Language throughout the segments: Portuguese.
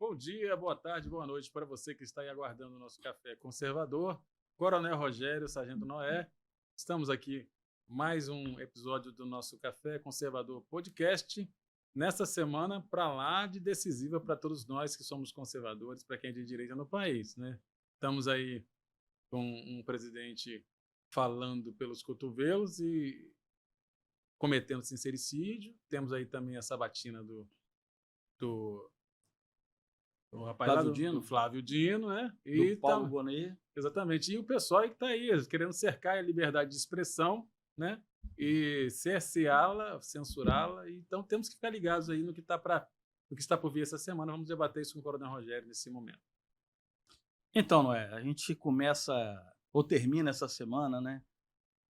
Bom dia, boa tarde, boa noite para você que está aí aguardando o nosso café conservador. Coronel Rogério, Sargento Noé. Estamos aqui mais um episódio do nosso Café Conservador Podcast. Nessa semana, para lá de decisiva para todos nós que somos conservadores, para quem é de direita no país, né? Estamos aí com um presidente falando pelos cotovelos e cometendo sincericídio. Temos aí também a sabatina do o rapaz lá Flávio do Dino, Flávio Dino, né? do E Paulo Bonet. exatamente. E o pessoal que está aí querendo cercar a liberdade de expressão, né? E cerceá-la, censurá-la. Então temos que ficar ligados aí no que está por vir essa semana. Vamos debater isso com o Coronel Rogério nesse momento. Então, Noé, a gente começa ou termina essa semana, né?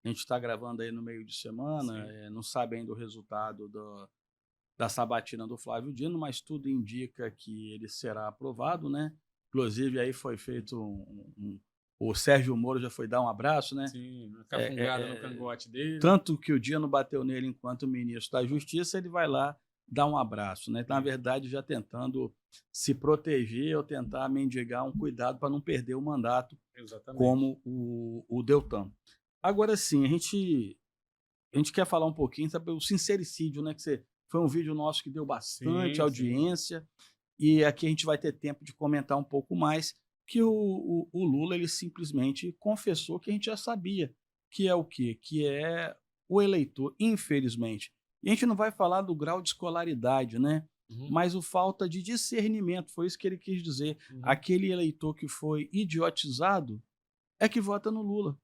A gente está gravando aí no meio de semana, não sabe ainda o resultado da sabatina do Flávio Dino, mas tudo indica que ele será aprovado, né? Inclusive aí foi feito o Sérgio Moro já foi dar um abraço, né? Sim, uma cafungada no cangote dele. Tanto que o Dino bateu nele enquanto ministro da Justiça, ele vai lá dar um abraço, né? Na verdade, já tentando se proteger ou tentar mendigar um cuidado para não perder o mandato, Exatamente. como o Deltan. Agora sim, a gente quer falar um pouquinho sobre o sincericídio, né? Que foi um vídeo nosso que deu bastante audiência, e aqui a gente vai ter tempo de comentar um pouco mais, que o Lula ele simplesmente confessou que a gente já sabia, que é o quê? Que é o eleitor, infelizmente. E a gente não vai falar do grau de escolaridade, né? Mas o falta de discernimento, foi isso que ele quis dizer. Aquele eleitor que foi idiotizado é que vota no Lula.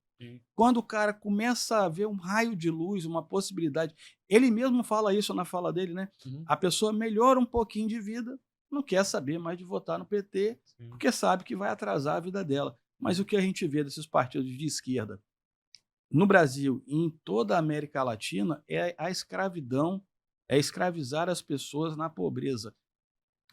Quando o cara começa a ver um raio de luz, uma possibilidade, ele mesmo fala isso na fala dele, né? A pessoa melhora um pouquinho de vida, não quer saber mais de votar no PT, porque sabe que vai atrasar a vida dela. Mas o que a gente vê desses partidos de esquerda no Brasil e em toda a América Latina é a escravidão, é escravizar as pessoas na pobreza,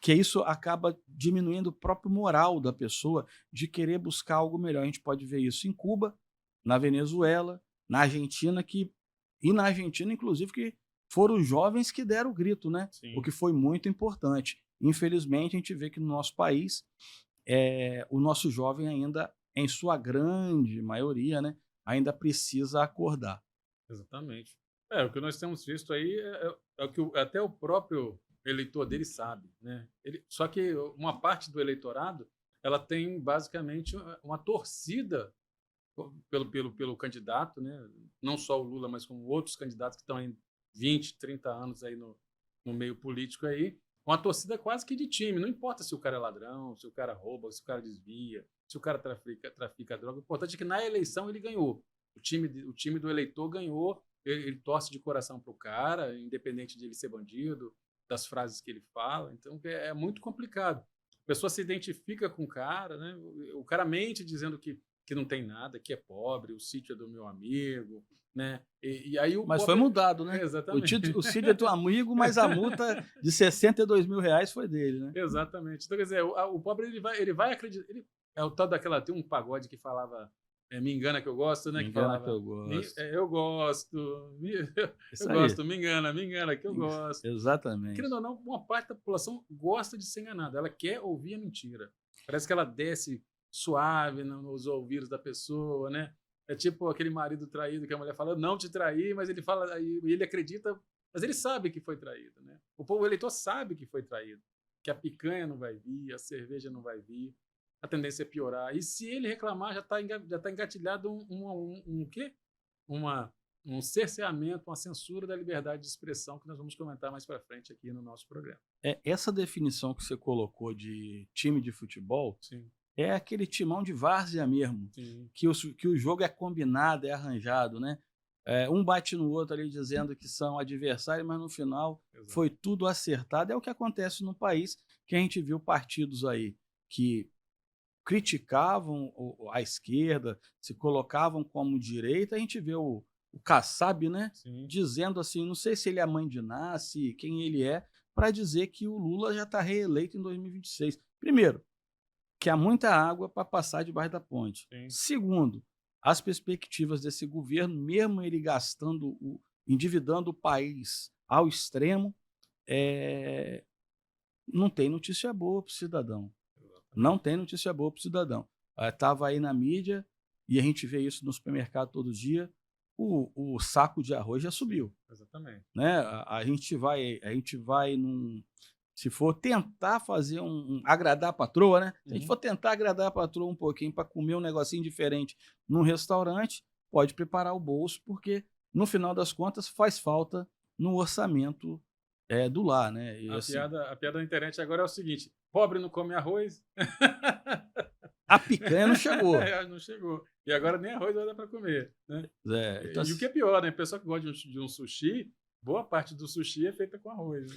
que isso acaba diminuindo o próprio moral da pessoa de querer buscar algo melhor. A gente pode ver isso em Cuba, na Venezuela, na Argentina, inclusive, que foram os jovens que deram o grito, né? O que foi muito importante. Infelizmente, a gente vê que no nosso país, o nosso jovem ainda, em sua grande maioria, né, ainda precisa acordar. Exatamente. O que nós temos visto aí é o que até o próprio eleitor dele sabe, né? Só que uma parte do eleitorado ela tem basicamente uma torcida pelo candidato, né? Não só o Lula, mas como outros candidatos que estão em 20, 30 anos aí no meio político aí, uma torcida quase que de time. Não importa se o cara é ladrão, se o cara rouba, se o cara desvia, se o cara trafica droga. O importante é que na eleição ele ganhou. O time do eleitor ganhou, ele torce de coração pro cara, independente de ele ser bandido, das frases que ele fala. Então é muito complicado. A pessoa se identifica com o cara, né? O cara mente dizendo que não tem nada, que é pobre, o sítio é do meu amigo, né? E aí Mas pobre... foi mudado, né? Exatamente. O sítio é do amigo, mas a multa de R$62 mil foi dele, né? Exatamente. Então, quer dizer, o pobre ele vai acreditar. É o tal daquela. Tem um pagode que falava. Me engana que eu gosto, né? Me que engana falava. que eu gosto. Eu gosto. Isso Eu aí. gosto. Me engana que eu gosto. Exatamente. Querendo ou não, uma parte da população gosta de ser enganada. Ela quer ouvir a mentira. Parece que ela desce suave nos ouvidos da pessoa, né? É tipo aquele marido traído que a mulher fala, eu não te traí, mas ele fala, e ele acredita, mas ele sabe que foi traído, né? O eleitor sabe que foi traído, que a picanha não vai vir, a cerveja não vai vir, a tendência é piorar. E se ele reclamar, já tá engatilhado um quê? Um cerceamento, uma censura da liberdade de expressão que nós vamos comentar mais para frente aqui no nosso programa. Essa definição que você colocou de time de futebol, Sim. É aquele timão de várzea mesmo, que o jogo é combinado, é arranjado, né? Um bate no outro ali dizendo que são adversários, mas no final foi tudo acertado. É o que acontece no país, que a gente viu partidos aí que criticavam a esquerda, se colocavam como direita. A gente vê o Kassab, né? Dizendo assim, não sei se ele é mãe de nasce, quem ele é, para dizer que o Lula já está reeleito em 2026. Primeiro, que há muita água para passar debaixo da ponte. Segundo, as perspectivas desse governo, mesmo ele endividando o país ao extremo, não tem notícia boa para o cidadão. Não tem notícia boa para o cidadão. Estava aí na mídia, e a gente vê isso no supermercado todo dia, o saco de arroz já subiu. Exatamente. Né? A gente vai se for tentar fazer agradar a patroa, né? Se a gente for tentar agradar a patroa um pouquinho para comer um negocinho diferente num restaurante, pode preparar o bolso, porque no final das contas faz falta no orçamento do lar, né? E, assim, A piada da internet agora é o seguinte: pobre não come arroz. a picanha não chegou. Não chegou. E agora nem arroz vai dar para comer, né? Então, E o que é pior, né? Pessoa que gosta de um sushi, boa parte do sushi é feita com arroz.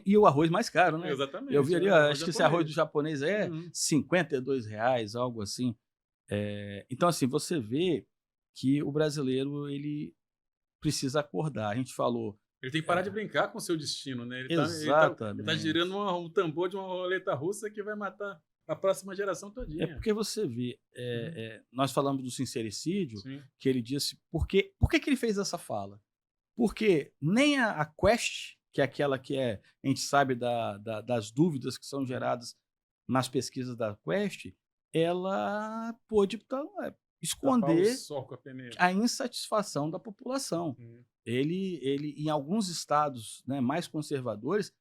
E o arroz mais caro, né? Exatamente. Eu vi ali, acho que esse arroz do japonês é R$52, algo assim. Então, assim, você vê que o brasileiro, ele precisa acordar. A gente falou... Ele tem que parar de brincar com o seu destino, né? Exatamente. Ele tá girando um tambor de uma roleta russa que vai matar a próxima geração todinha. Porque você vê, nós falamos do sincericídio, Sim. que ele disse... Por que ele fez essa fala? Porque nem a Quest, que é aquela que a gente sabe das dúvidas que são geradas nas pesquisas da Quest, ela pôde esconder a insatisfação da população. Ele, em alguns estados, né, mais conservadores,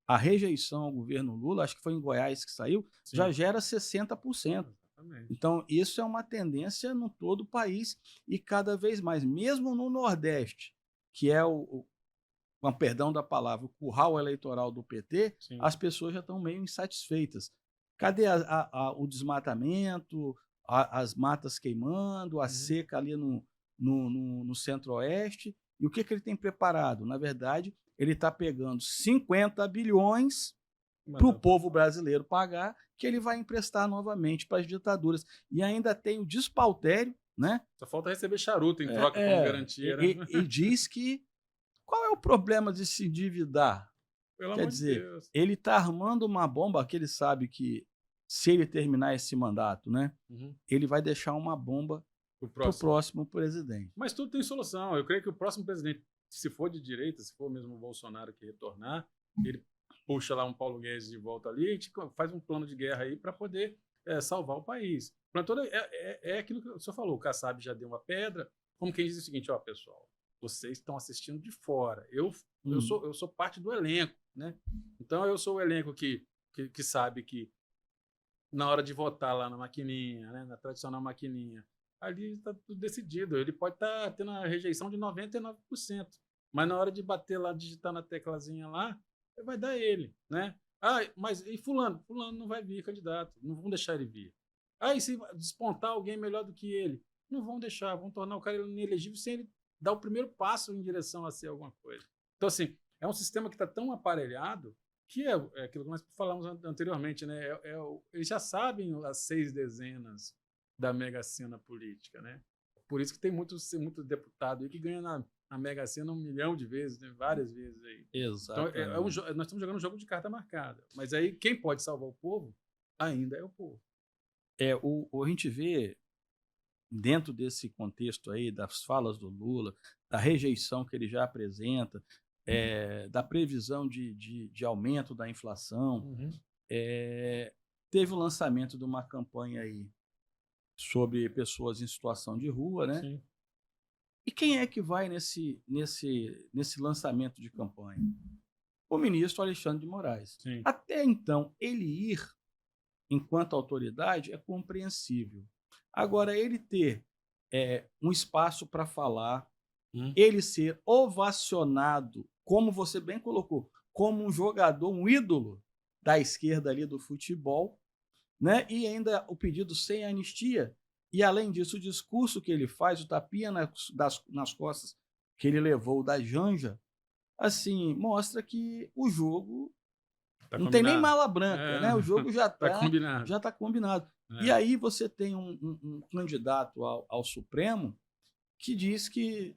a rejeição ao governo Lula, acho que foi em Goiás que saiu, já gera 60%. Exatamente. Então, isso é uma tendência no todo o país e cada vez mais, mesmo no Nordeste, que é com perdão da palavra, o curral eleitoral do PT, as pessoas já estão meio insatisfeitas. Cadê o desmatamento, as matas queimando, a seca ali no centro-oeste? E o que ele tem preparado? Na verdade, ele está pegando 50 bilhões para o povo brasileiro pagar, que ele vai emprestar novamente para as ditaduras. E ainda tem o despautério, né? Só falta receber charuto em troca como garantia. Né? E diz que qual é o problema de se endividar? Quer dizer, ele está armando uma bomba que ele sabe que, se ele terminar esse mandato, né, ele vai deixar uma bomba para o próximo presidente. Mas tudo tem solução. Eu creio que o próximo presidente, se for de direita, se for mesmo o Bolsonaro que retornar, ele puxa lá um Paulo Guedes de volta ali, a gente faz um plano de guerra aí para poder salvar o país. É aquilo que o senhor falou, o Kassab já deu uma pedra, como quem diz o seguinte: ó, pessoal, vocês estão assistindo de fora, eu sou parte do elenco, né? Então eu sou o elenco que sabe que na hora de votar lá na maquininha, né, na tradicional maquininha, ali está tudo decidido. Ele pode estar tendo a rejeição de 99%, mas na hora de bater lá, digitar na teclazinha lá, vai dar ele, né? Mas e fulano? Fulano não vai vir candidato, não vão deixar ele vir. E se despontar alguém melhor do que ele? Não vão deixar, vão tornar o cara inelegível sem ele dar o primeiro passo em direção a ser alguma coisa. Então, assim, é um sistema que está tão aparelhado que é aquilo que nós falamos anteriormente, né? Eles já sabem as 6 dezenas da Mega Sena política, né? Por isso que tem muito deputado aí que ganha na Mega Sena 1 milhão de vezes, né? Várias vezes aí. Exatamente. Então, nós estamos jogando um jogo de carta marcada. Mas aí quem pode salvar o povo ainda é o povo. A gente vê, dentro desse contexto aí, das falas do Lula, da rejeição que ele já apresenta, da previsão de aumento da inflação, teve o lançamento de uma campanha aí sobre pessoas em situação de rua, né? Sim. E quem é que vai nesse lançamento de campanha? O ministro Alexandre de Moraes. Sim. Até então, ele ir enquanto autoridade é compreensível. Agora, ele ter um espaço para falar, ele ser ovacionado, como você bem colocou, como um jogador, um ídolo da esquerda ali do futebol, né? E ainda o pedido sem anistia. E, além disso, o discurso que ele faz, o tapinha nas costas que ele levou da Janja, assim, mostra que o jogo não tem nem mala branca, né? O jogo já está combinado. E aí você tem um candidato ao Supremo que diz que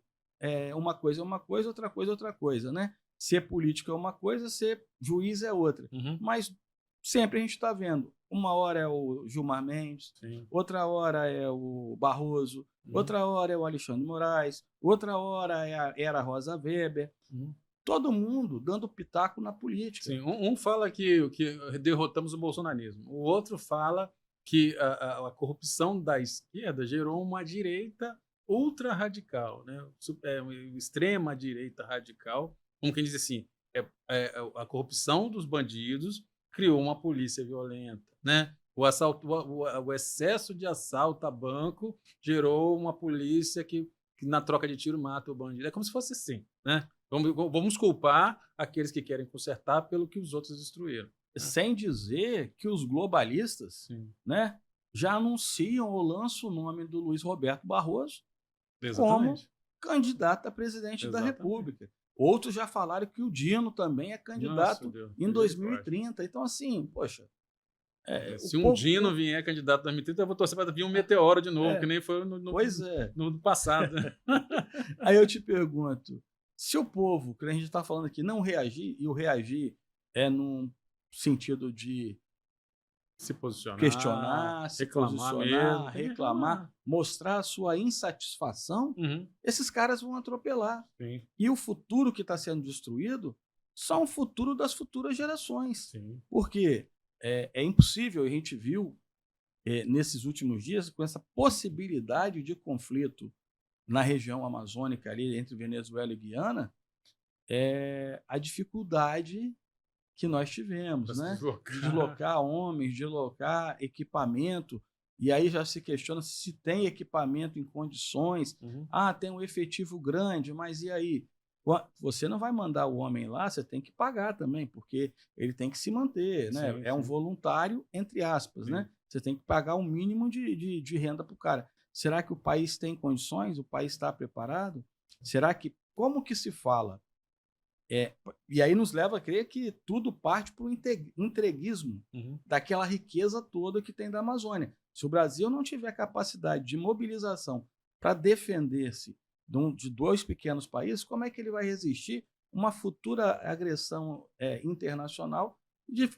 uma coisa é uma coisa, outra coisa é outra coisa, né? Ser político é uma coisa, ser juiz é outra. Mas sempre a gente está vendo. Uma hora é o Gilmar Mendes, outra hora é o Barroso, outra hora é o Alexandre de Moraes, outra hora era a Rosa Weber. todo mundo dando pitaco na política. Sim, um fala que derrotamos o bolsonarismo, o outro fala que a corrupção da esquerda gerou uma direita ultra radical, né? Uma extrema direita radical, como quem diz assim, a corrupção dos bandidos criou uma polícia violenta, né? O excesso de assalto a banco gerou uma polícia que na troca de tiro mata o bandido. É como se fosse assim, né? Vamos culpar aqueles que querem consertar pelo que os outros destruíram. Sem dizer que os globalistas, né, já anunciam ou lançam o nome do Luiz Roberto Barroso como candidato a presidente da República. Outros já falaram que o Dino também é candidato em 2030. Então, assim, poxa... se um Dino vier candidato em 2030, eu vou torcer para vir um meteoro de novo, que nem foi no passado. Aí eu te pergunto, se o povo, que a gente está falando aqui, não reagir, e o reagir é num sentido de se posicionar, questionar, se posicionar, reclamar, mostrar a sua insatisfação, esses caras vão atropelar. Sim. E o futuro que está sendo destruído só o futuro das futuras gerações. Sim. Porque é impossível, a gente viu nesses últimos dias, com essa possibilidade de conflito na região amazônica, ali entre Venezuela e Guiana, a dificuldade que nós tivemos, né? Deslocar homens, deslocar equipamento, e aí já se questiona se tem equipamento em condições. Tem um efetivo grande, mas e aí? Você não vai mandar o homem lá, você tem que pagar também, porque ele tem que se manter, né? Sim, um voluntário, entre aspas, né? Você tem que pagar um mínimo de renda para o cara. Será que o país tem condições? O país está preparado? Será que... Como que se fala? E aí nos leva a crer que tudo parte para o entreguismo daquela riqueza toda que tem da Amazônia. Se o Brasil não tiver capacidade de mobilização para defender-se de dois pequenos países, como é que ele vai resistir uma futura agressão internacional?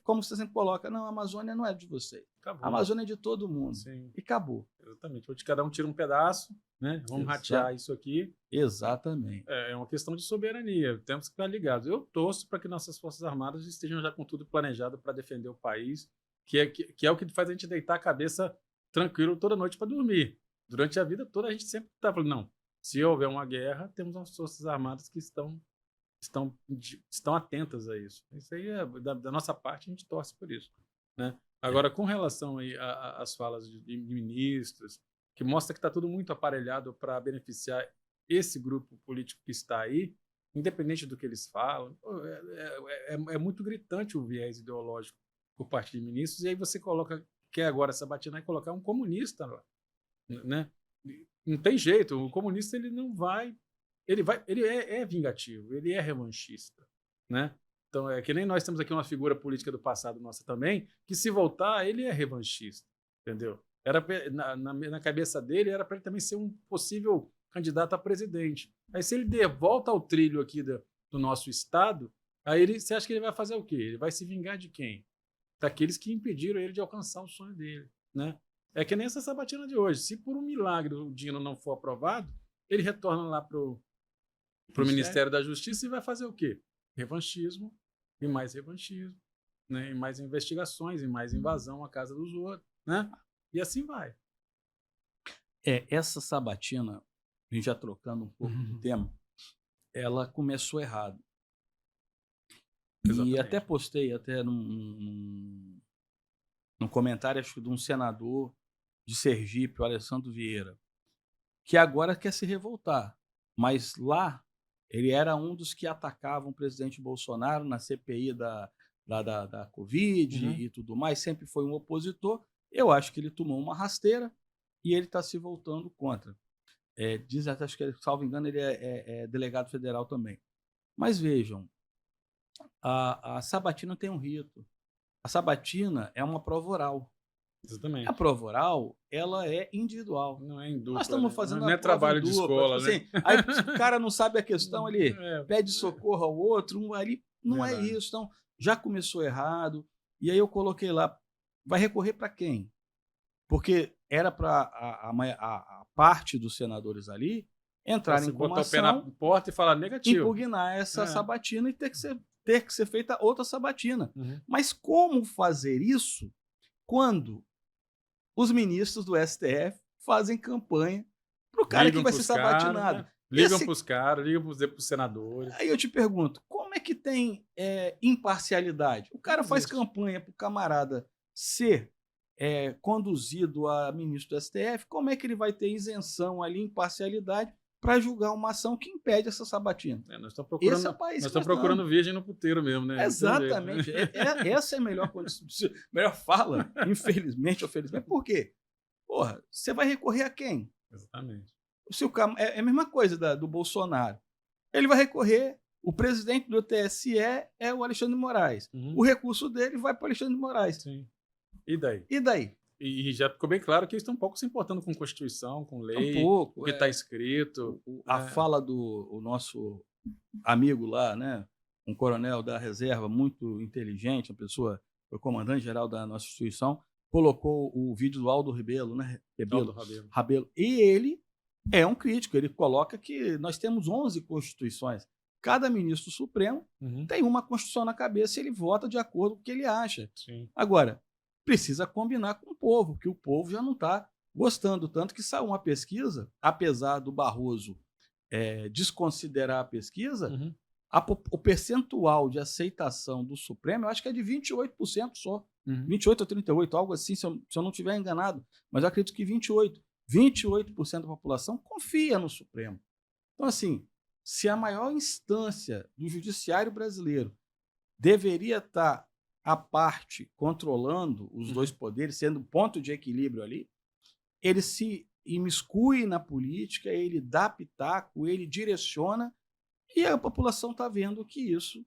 Como você sempre coloca, não, a Amazônia não é de vocês. Acabou. A Amazônia é de todo mundo. Sim. E acabou. Exatamente. Hoje cada um tira um pedaço, né? Vamos ratear isso aqui. Exatamente. É uma questão de soberania. Temos que ficar ligados. Eu torço para que nossas Forças Armadas estejam já com tudo planejado para defender o país, que é o que faz a gente deitar a cabeça tranquilo toda noite para dormir. Durante a vida toda a gente sempre está falando, não, se houver uma guerra, temos as Forças Armadas que estão atentas a isso. Isso aí da nossa parte, a gente torce por isso, né? Agora, com relação às falas de ministros, que mostra que está tudo muito aparelhado para beneficiar esse grupo político que está aí, independente do que eles falam, é muito gritante o viés ideológico por parte de ministros, e aí você quer agora Sabatina colocar um comunista lá, né? Não tem jeito, o comunista ele não vai, ele é vingativo, ele é revanchista, né? Então, é que nem nós temos aqui uma figura política do passado nossa também, que se voltar, ele é revanchista, entendeu? Na cabeça dele, era para ele também ser um possível candidato a presidente. Aí, se ele volta ao trilho aqui do nosso Estado, aí você acha que ele vai fazer o quê? Ele vai se vingar de quem? Daqueles que impediram ele de alcançar o sonho dele, né? É que nem essa Sabatina de hoje. Se por um milagre o Dino não for aprovado, ele retorna lá para o Ministério da Justiça e vai fazer o quê? Revanchismo, e mais revanchismo, né? E mais investigações, e mais invasão à casa dos outros, né? E assim vai. Essa Sabatina, a gente já trocando um pouco de tema, ela começou errado. Exatamente. E até postei num comentário, acho que de um senador de Sergipe, o Alessandro Vieira, que agora quer se revoltar, mas lá ele era um dos que atacavam o presidente Bolsonaro na CPI da Covid e tudo mais, sempre foi um opositor. Eu acho que ele tomou uma rasteira e ele está se voltando contra. Diz até, acho que, salvo engano, ele é delegado federal também. Mas vejam, a Sabatina tem um rito. A Sabatina é uma prova oral. Exatamente. A prova oral, ela é individual. Não é em dupla. Nós estamos fazendo não é trabalho de escola, tipo, né? Assim, aí o cara não sabe a questão, ele pede socorro ao outro, ali não Verdade. é isso. Então, já começou errado. E aí eu coloquei lá, vai recorrer para quem? Porque era para a parte dos senadores ali, entrarem Você com uma botar o pé na ação, porta e falar negativo. impugnar essa sabatina e ter que ser feita outra sabatina. Uhum. Mas como fazer isso quando os ministros do STF fazem campanha para o cara que vai ser sabatinado? Né? Ligam para os caras, ligam para os senadores. Aí eu te pergunto, como é que tem imparcialidade? O cara faz campanha para o camarada ser conduzido a ministro do STF, como é que ele vai ter isenção ali, imparcialidade, para julgar uma ação que impede essa sabatina? Nós estamos procurando, Esse é o país nós estamos procurando virgem no puteiro mesmo, né? Exatamente. Essa é a melhor fala, infelizmente ou felizmente. Por quê? Porra, você vai recorrer a quem? Exatamente. É a mesma coisa do Bolsonaro. Ele vai recorrer, o presidente do TSE é o Alexandre de Moraes. O recurso dele vai para o Alexandre de Moraes. Sim. E daí? E daí? E já ficou bem claro que eles estão um pouco se importando com Constituição, com lei, o que está escrito. A fala do nosso amigo lá, né, um coronel da reserva muito inteligente, uma pessoa, foi comandante-geral da nossa instituição, colocou o vídeo do Aldo Rebelo, né? Rabelo. E ele é um crítico, ele coloca que nós temos 11 constituições. Cada ministro supremo tem uma constituição na cabeça e ele vota de acordo com o que ele acha. Sim. Agora, precisa combinar com o povo, porque o povo já não está gostando. Tanto que saiu uma pesquisa, apesar do Barroso desconsiderar a pesquisa, o percentual de aceitação do Supremo, eu acho que é de 28% só. 28 ou 38%, algo assim, se eu não estiver enganado. Mas eu acredito que 28%. 28% da população confia no Supremo. Então, assim, se a maior instância do judiciário brasileiro deveria estar à parte, controlando os dois poderes, sendo ponto de equilíbrio ali, ele se imiscui na política, ele dá pitaco, ele direciona, e a população está vendo que isso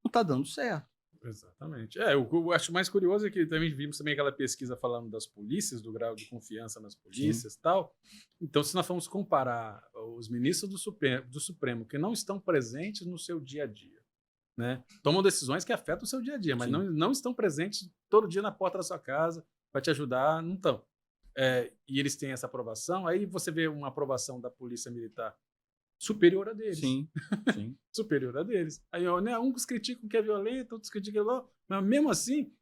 não está dando certo. Exatamente. Eu acho mais curioso é que também vimos também aquela pesquisa falando das polícias, do grau de confiança nas polícias e tal. Então, se nós formos comparar os ministros do Supremo que não estão presentes no seu dia a dia, né? Tomam decisões que afetam o seu dia a dia, mas não estão presentes todo dia na porta da sua casa para te ajudar, não estão. E eles têm essa aprovação, aí você vê uma aprovação da Polícia Militar superior a deles. Sim. Superior a deles. Aí, né, uns criticam que é violento, outros criticam que é louco, mas mesmo assim,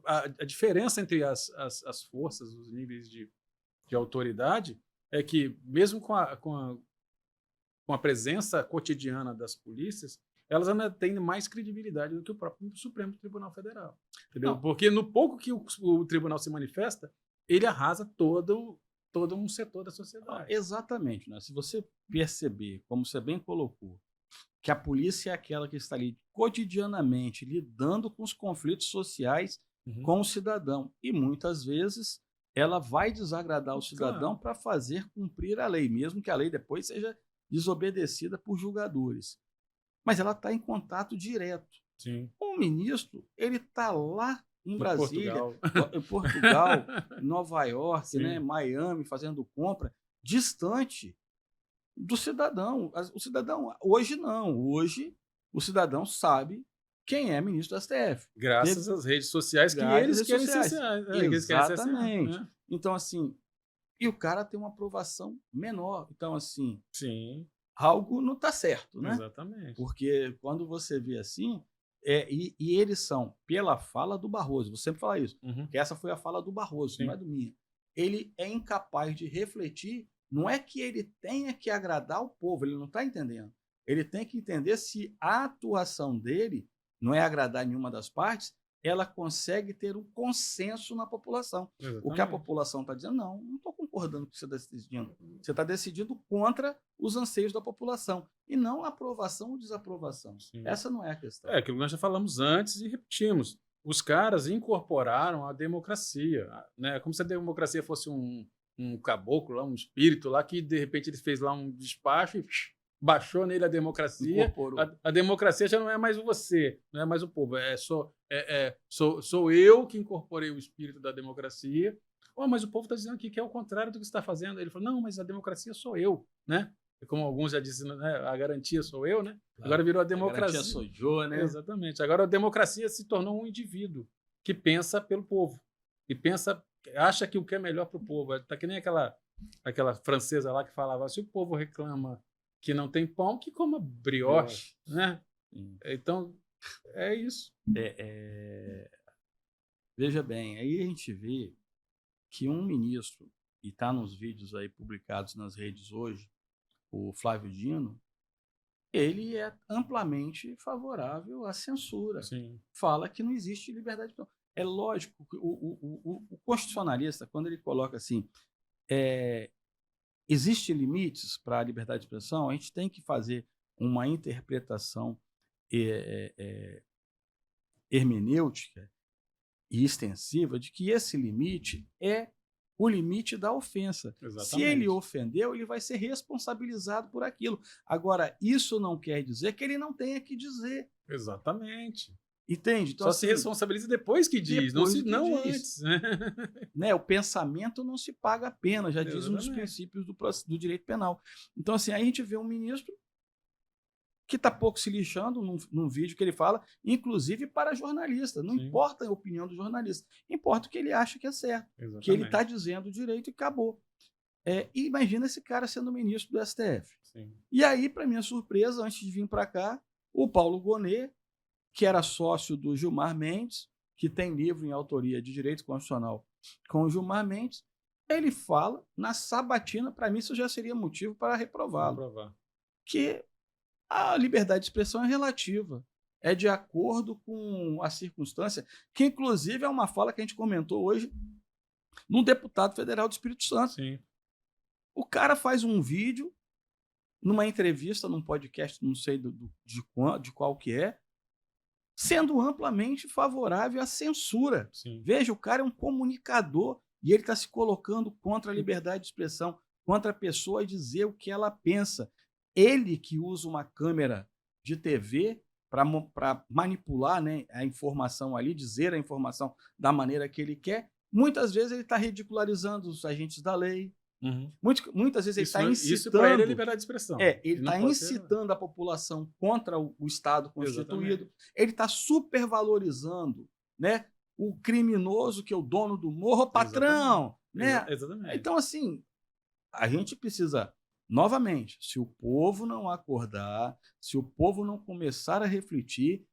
a diferença entre as forças, os níveis de autoridade, é que mesmo com a presença cotidiana das polícias, elas ainda têm mais credibilidade do que o próprio Supremo Tribunal Federal. Entendeu? Porque no pouco que o tribunal se manifesta, ele arrasa todo um setor da sociedade. Exatamente. Né? Se você perceber, como você bem colocou, que a polícia é aquela que está ali cotidianamente lidando com os conflitos sociais com o cidadão. E muitas vezes ela vai desagradar o cidadão para fazer cumprir a lei, mesmo que a lei depois seja desobedecida por julgadores. Mas ela está em contato direto. Sim. O ministro, ele está lá em Brasília, em Portugal, em Nova York, né, Miami, fazendo compra, distante do cidadão. O cidadão, hoje não. Hoje, o cidadão sabe quem é ministro do STF. Graças às redes sociais que eles querem cessear. Exatamente. Né? Então, assim, e o cara tem uma aprovação menor. Então, assim, algo não está certo, né? Exatamente. Porque quando você vê assim, e eles são, pela fala do Barroso, vou sempre falar isso, que essa foi a fala do Barroso, não é do minha. Ele é incapaz de refletir, não é que ele tenha que agradar o povo, ele não está entendendo. Ele tem que entender se a atuação dele não é agradar nenhuma das partes, ela consegue ter um consenso na população. Exatamente. O que a população está dizendo, não estou concordando com o que você está decidindo. Você está decidindo contra os anseios da população, e não aprovação ou desaprovação. Essa não é a questão. Aquilo que nós já falamos antes e repetimos. Os caras incorporaram a democracia, né? Como se a democracia fosse um caboclo, lá, um espírito lá, que de repente ele fez lá um despacho e baixou nele a democracia. A democracia já não é mais você, não é mais o povo. Sou eu que incorporei o espírito da democracia. Mas o povo está dizendo aqui que é o contrário do que você está fazendo. Ele falou, não, mas a democracia sou eu, né? Como alguns já disseram, né? A garantia sou eu, né? Agora virou a democracia. A garantia sou eu, né? Exatamente. Agora a democracia se tornou um indivíduo que pensa pelo povo. E acha que o que é melhor para o povo. Está que nem aquela aquela francesa lá que falava, se o povo reclama que não tem pão, que coma brioche, né? Então, é isso. Veja bem, aí a gente vê que um ministro, e está nos vídeos aí publicados nas redes hoje, o Flávio Dino, ele é amplamente favorável à censura. Sim. Fala que não existe liberdade de expressão. É lógico que o constitucionalista, quando ele coloca assim, existem limites para a liberdade de expressão, a gente tem que fazer uma interpretação hermenêutica e extensiva de que esse limite é o limite da ofensa. Exatamente. Se ele ofendeu, ele vai ser responsabilizado por aquilo. Agora, isso não quer dizer que ele não tenha que dizer. Exatamente. Entende? Então, só assim, se responsabiliza depois que diz, não diz. antes. Né? O pensamento não se paga a pena, já diz um dos Exatamente. princípios do direito penal. Então, assim, aí a gente vê um ministro que está pouco se lixando num vídeo que ele fala, inclusive para jornalista. Não Sim. importa a opinião do jornalista, importa o que ele acha que é certo. Exatamente. Que ele está dizendo direito e acabou. E imagina esse cara sendo ministro do STF. Sim. E aí, para minha surpresa, antes de vir para cá, o Paulo Gonet, que era sócio do Gilmar Mendes, que tem livro em autoria de direito constitucional com o Gilmar Mendes, ele fala na sabatina, para mim isso já seria motivo para reprová-lo. Que a liberdade de expressão é relativa, é de acordo com a circunstância, que inclusive é uma fala que a gente comentou hoje num deputado federal do Espírito Santo. Sim. O cara faz um vídeo, numa entrevista, num podcast, não sei de qual que é, sendo amplamente favorável à censura. Sim. Veja, o cara é um comunicador e ele está se colocando contra a liberdade de expressão, contra a pessoa dizer o que ela pensa. Ele que usa uma câmera de TV para manipular, né, a informação ali, dizer a informação da maneira que ele quer, muitas vezes ele está ridicularizando os agentes da lei. Uhum. Muitas vezes ele está incitando. Isso para ele é liberdade de expressão. Ele está incitando a população contra o Estado constituído. Exatamente. Ele está supervalorizando, né, o criminoso que é o dono do morro, patrão. Né? Exatamente. Então, assim, a gente precisa, novamente, se o povo não acordar, se o povo não começar a refletir,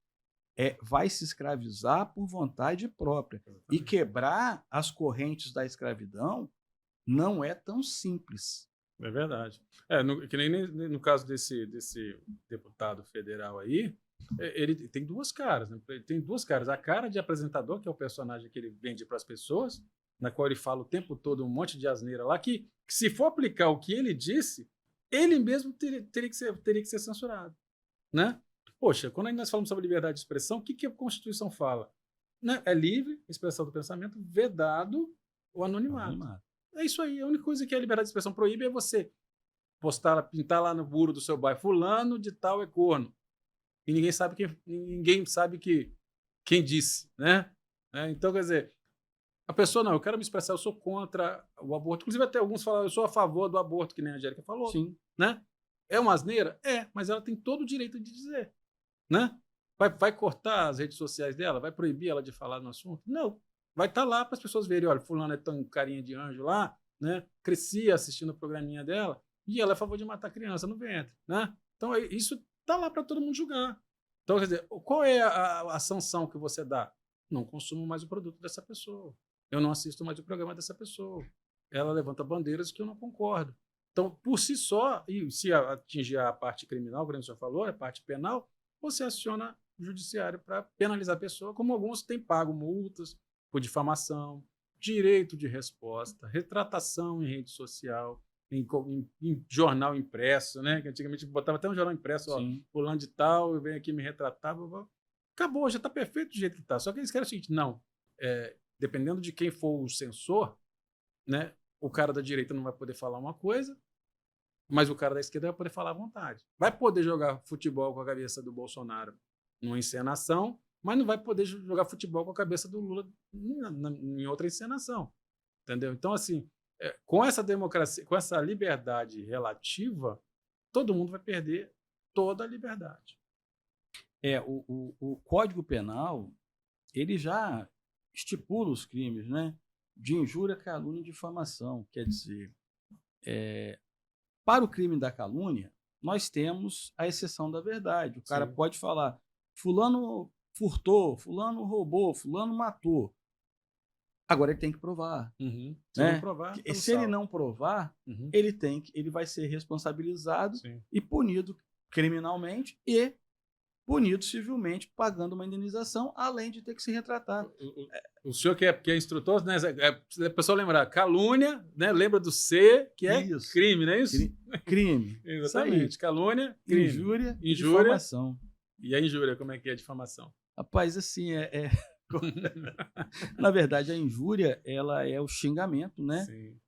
vai se escravizar por vontade própria. Exatamente. E quebrar as correntes da escravidão não é tão simples. É verdade. Que nem no caso desse deputado federal aí, ele tem duas caras, né? Ele tem duas caras. A cara de apresentador, que é o personagem que ele vende para as pessoas, na qual ele fala o tempo todo um monte de asneira lá, que se for aplicar o que ele disse, ele mesmo teria que ser censurado. Né? Poxa, quando nós falamos sobre liberdade de expressão, o que a Constituição fala? Né? É livre expressão do pensamento, vedado o anonimato. É isso aí. A única coisa que a liberdade de expressão proíbe é você pintar lá no muro do seu bairro, fulano de tal é corno. E ninguém sabe quem disse, né? Então, quer dizer, a pessoa, não, eu quero me expressar, eu sou contra o aborto. Inclusive, até alguns falam, eu sou a favor do aborto, que nem a Angélica falou. Sim. Né? É uma asneira? Mas ela tem todo o direito de dizer. Né? Vai cortar as redes sociais dela? Vai proibir ela de falar no assunto? Não. Vai estar lá para as pessoas verem, olha, fulano é tão carinha de anjo lá, né? Crescia assistindo o programinha dela e ela é a favor de matar criança no ventre, né? Então, isso está lá para todo mundo julgar. Então, quer dizer, qual é a sanção que você dá? Não consumo mais o produto dessa pessoa. Eu não assisto mais o programa dessa pessoa. Ela levanta bandeiras que eu não concordo. Então, por si só, e se atingir a parte criminal, como o senhor falou, a parte penal, você aciona o judiciário para penalizar a pessoa, como alguns têm pago multas por difamação, direito de resposta, retratação em rede social, em jornal impresso, né? Que antigamente botava até um jornal impresso, ó, fulano de tal, eu venho aqui me retratar, acabou, já está perfeito do jeito que está. Só que eles querem o seguinte, não, dependendo de quem for o censor, né? O cara da direita não vai poder falar uma coisa, mas o cara da esquerda vai poder falar à vontade. Vai poder jogar futebol com a cabeça do Bolsonaro numa encenação, mas não vai poder jogar futebol com a cabeça do Lula em outra encenação. Entendeu? Então, assim, com essa democracia, com essa liberdade relativa, todo mundo vai perder toda a liberdade. O Código Penal, ele já estipula os crimes, né? De injúria, calúnia e difamação. Quer dizer, para o crime da calúnia, nós temos a exceção da verdade. O cara Sim. pode falar, fulano furtou, fulano roubou, fulano matou. Agora ele tem que provar. Se né? não provar, tá no Se ele salvo. não provar, Uhum. ele vai ser responsabilizado Sim. e punido criminalmente e punido civilmente, pagando uma indenização, além de ter que se retratar. O senhor que é instrutor, né? O pessoal lembrar, calúnia, né? Lembra do C, que é Isso. crime, não é isso? Crime. Exatamente. Calúnia, crime. Injúria e Injúria. difamação. E a injúria, como é que é a difamação? Rapaz, assim, na verdade, a injúria, ela é o xingamento, né? Sim.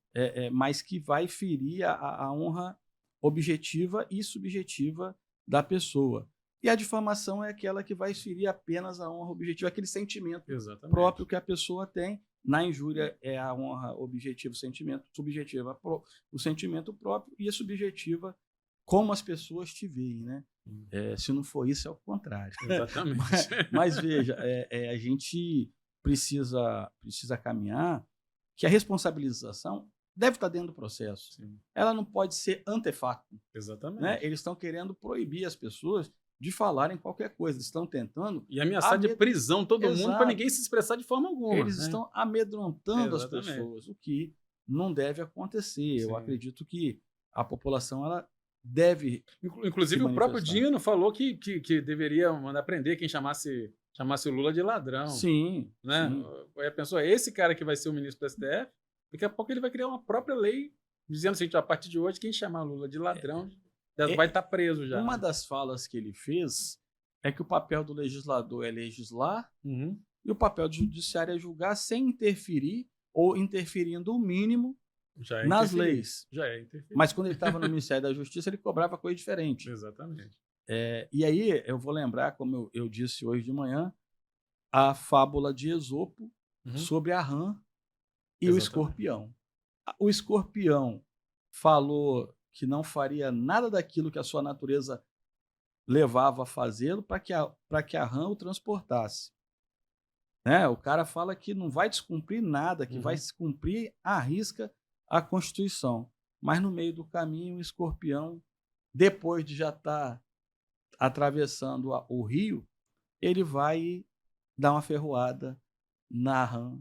Mas que vai ferir a honra objetiva e subjetiva da pessoa. E a difamação é aquela que vai ferir apenas a honra objetiva, aquele sentimento Exatamente. próprio que a pessoa tem. Na injúria é a honra objetiva, o sentimento subjetiva, o sentimento próprio, e a subjetiva, como as pessoas te veem, né? Se não for isso, é o contrário. Exatamente. Mas veja, a gente precisa caminhar que a responsabilização deve estar dentro do processo. Sim. Ela não pode ser antefacto. Exatamente. Né? Eles estão querendo proibir as pessoas de falarem qualquer coisa. Eles estão tentando... E ameaçar de prisão todo mundo para ninguém se expressar de forma alguma. Eles estão amedrontando as pessoas, o que não deve acontecer. Sim. Eu acredito que a população ela deve... Inclusive, o próprio Dino falou que deveria mandar prender quem chamasse o Lula de ladrão. Sim. Né? Sim. Aí pensou, esse cara que vai ser o ministro do STF, daqui a pouco ele vai criar uma própria lei dizendo assim, a partir de hoje, quem chamar Lula de ladrão vai estar preso já. Uma das falas que ele fez é que o papel do legislador é legislar e o papel do judiciário é julgar sem interferir ou interferindo o mínimo nas leis. Já é interferir. Mas quando ele estava no Ministério da Justiça, ele cobrava coisa diferente. Exatamente. E aí eu vou lembrar, como eu disse hoje de manhã, a fábula de Esopo sobre a rã e o escorpião. O escorpião falou que não faria nada daquilo que a sua natureza levava a fazê-lo para que a rã o transportasse. Né? O cara fala que não vai descumprir nada, que vai se cumprir à risca a Constituição. Mas no meio do caminho, o escorpião, depois de já estar atravessando o rio, ele vai dar uma ferroada na rã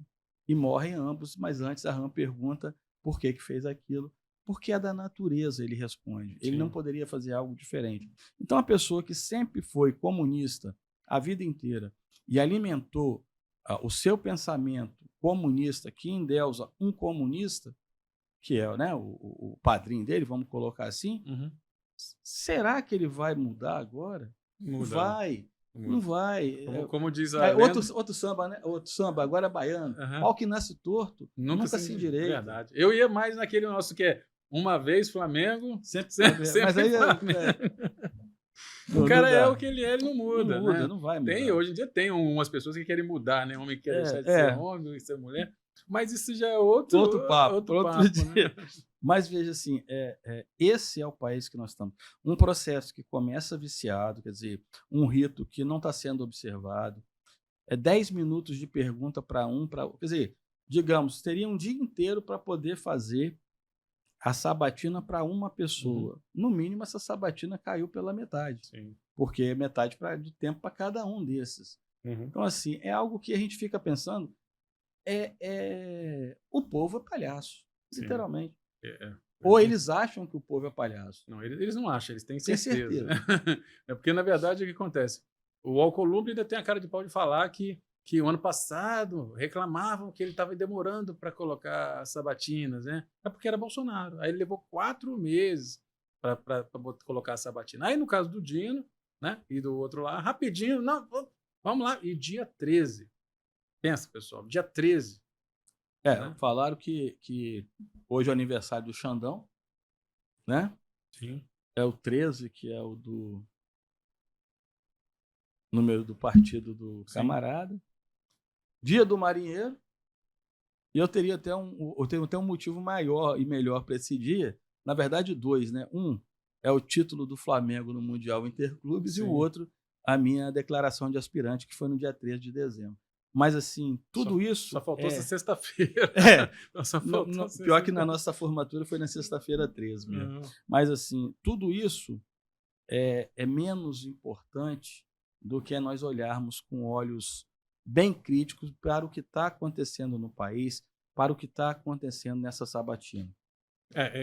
e morrem ambos, mas antes a rã pergunta por que fez aquilo. Porque é da natureza, ele responde. Ele não poderia fazer algo diferente. Então, a pessoa que sempre foi comunista a vida inteira e alimentou o seu pensamento comunista, que endeusa um comunista, que é, né, o padrinho dele, vamos colocar assim, será que ele vai mudar agora? Vai. Não vai. Como diz a outro samba, né? Outro samba, agora é baiano. Pau que nasce torto, nunca se endireita. Verdade. Eu ia mais naquele nosso que é uma vez Flamengo, sempre mas aí Flamengo. O cara é o que ele é, ele não muda. Não muda, né? não vai mudar. Hoje em dia tem umas pessoas que querem mudar, né? Homem que quer deixar de ser homem, de ser mulher. Mas isso já é outro papo. Outro dia. Né? Mas veja assim, esse é o país que nós estamos. Um processo que começa viciado, quer dizer, um rito que não está sendo observado, 10 minutos de pergunta para quer dizer, digamos, teria um dia inteiro para poder fazer a sabatina para uma pessoa. No mínimo, essa sabatina caiu pela metade. Sim. Porque é metade de tempo para cada um desses. Então, assim, é algo que a gente fica pensando, o povo é palhaço, literalmente. Ou eles acham que o povo é palhaço. Não, eles não acham, eles têm certeza. É porque, na verdade, o que acontece? O Alcolumbre ainda tem a cara de pau de falar que o ano passado reclamavam que ele estava demorando para colocar as sabatinas, né? É porque era Bolsonaro. Aí ele levou 4 meses para colocar a sabatina. Aí, no caso do Dino, né? E do outro lá, rapidinho, não, vamos lá. E dia 13. Pensa, pessoal, dia 13. Né? Falaram que hoje é o aniversário do Xandão, né? Sim. É o 13, que é o do número do partido do camarada. Dia do marinheiro. E eu tenho até um motivo maior e melhor para esse dia. Na verdade, 2, né? Um é o título do Flamengo no Mundial Interclubes e o outro, a minha declaração de aspirante, que foi no dia 13 de dezembro. Mas, assim, tudo isso... Só faltou essa sexta-feira. Só faltou pior que na nossa formatura foi na sexta-feira 13 mesmo. Mas, assim, tudo isso é menos importante do que nós olharmos com olhos bem críticos para o que está acontecendo no país, para o que está acontecendo nessa sabatina.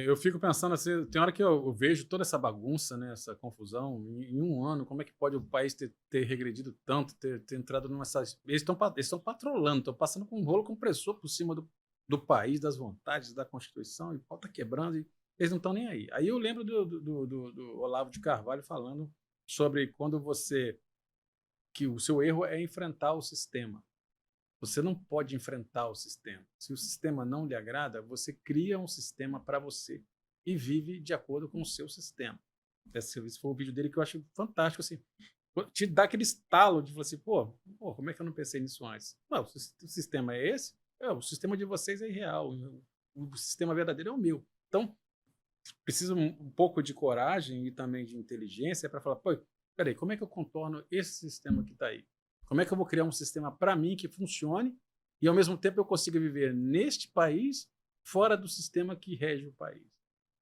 Eu fico pensando assim, tem hora que eu vejo toda essa bagunça, né, essa confusão, em um ano, como é que pode o país ter regredido tanto, ter entrado numa... Eles estão patrolando, estão passando com um rolo compressor por cima do país, das vontades, da Constituição, e o pau está quebrando, e eles não estão nem aí. Aí eu lembro do Olavo de Carvalho falando sobre que o seu erro é enfrentar o sistema. Você não pode enfrentar o sistema. Se o sistema não lhe agrada, você cria um sistema para você e vive de acordo com o seu sistema. Esse foi o vídeo dele que eu acho fantástico. Assim, te dá aquele estalo de você, pô, como é que eu não pensei nisso antes? Não, o sistema é esse? O sistema de vocês é irreal. O sistema verdadeiro é o meu. Então, precisa um pouco de coragem e também de inteligência para falar, pô, peraí, como é que eu contorno esse sistema que está aí? Como é que eu vou criar um sistema para mim que funcione e, ao mesmo tempo, eu consiga viver neste país fora do sistema que rege o país?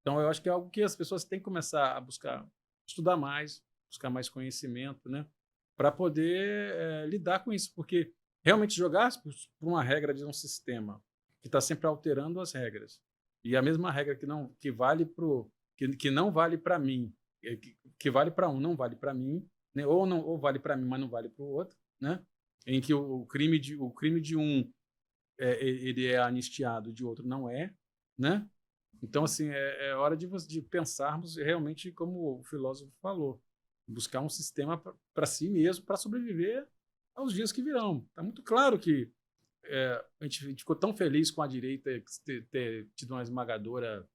Então, eu acho que é algo que as pessoas têm que começar a buscar estudar mais, buscar mais conhecimento, né, para poder lidar com isso. Porque realmente jogar por uma regra de um sistema que está sempre alterando as regras e a mesma regra que não vale para mim, que vale para um, não vale para mim, né, ou vale para mim, mas não vale para o outro. Né? Em que o crime de um ele é anistiado, de outro não é, né? Então, assim, é hora de pensarmos realmente como o filósofo falou, buscar um sistema para si mesmo, para sobreviver aos dias que virão. Está muito claro que a gente ficou tão feliz com a direita ter tido uma esmagadora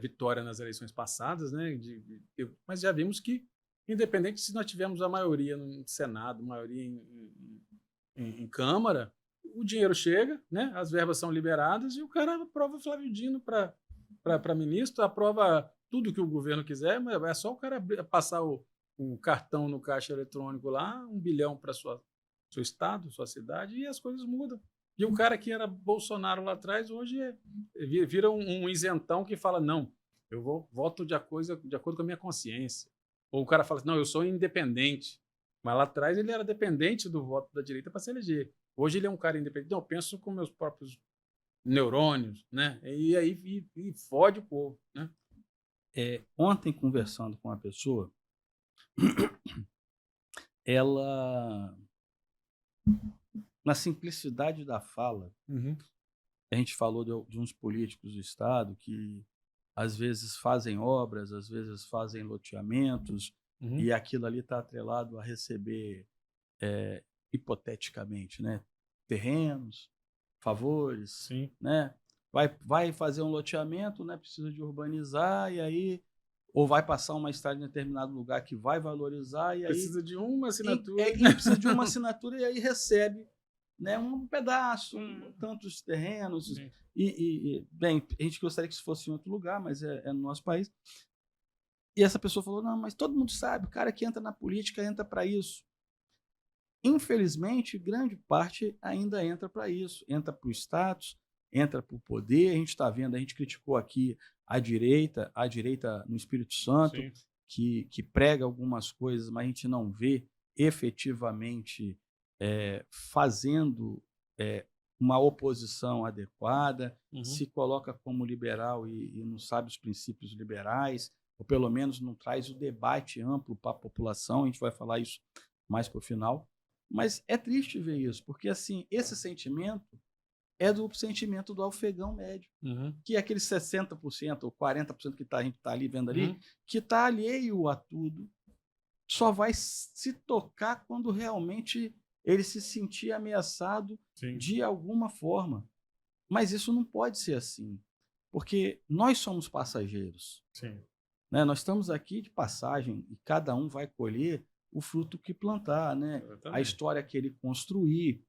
vitória nas eleições passadas, né? Mas já vimos que, independente se nós tivermos a maioria no Senado, maioria em Câmara, o dinheiro chega, né? As verbas são liberadas e o cara aprova Flávio Dino para ministro, aprova tudo que o governo quiser, mas é só o cara passar o cartão no caixa eletrônico lá, 1 bilhão para seu estado, sua cidade, e as coisas mudam. E o cara que era Bolsonaro lá atrás, hoje vira um isentão que fala, não, eu voto de acordo com a minha consciência. Ou o cara fala assim, não, eu sou independente. Mas lá atrás ele era dependente do voto da direita para se eleger. Hoje ele é um cara independente. Não, eu penso com meus próprios neurônios, né? E aí fode o povo, né? Ontem, conversando com uma pessoa, ela, na simplicidade da fala, a gente falou de uns políticos do Estado que às vezes fazem obras, às vezes fazem loteamentos, e aquilo ali está atrelado a receber, hipoteticamente, né, terrenos, favores. Sim. Né? Vai fazer um loteamento, né, precisa de urbanizar, e aí, ou vai passar uma estrada em determinado lugar que vai valorizar, e aí... Precisa de uma assinatura. Precisa de uma assinatura, e aí recebe, né, um pedaço, tantos terrenos. Sim. Bem, a gente gostaria que isso fosse em outro lugar, mas é no nosso país. E essa pessoa falou, não, mas todo mundo sabe, o cara que entra na política entra para isso. Infelizmente, grande parte ainda entra para isso, entra para o status, entra para o poder. A gente está vendo, a gente criticou aqui a direita no Espírito Santo, que prega algumas coisas, mas a gente não vê efetivamente fazendo uma oposição adequada, se coloca como liberal e não sabe os princípios liberais, ou pelo menos não traz o debate amplo para a população. A gente vai falar isso mais para o final. Mas é triste ver isso, porque assim, esse sentimento é do sentimento do afegão médio, que é aquele 60% ou 40% que a gente está ali vendo ali, que está alheio a tudo, só vai se tocar quando realmente ele se sentir ameaçado de alguma forma. Mas isso não pode ser assim, porque nós somos passageiros. Né? Nós estamos aqui de passagem e cada um vai colher o fruto que plantar, né? A história que ele construir.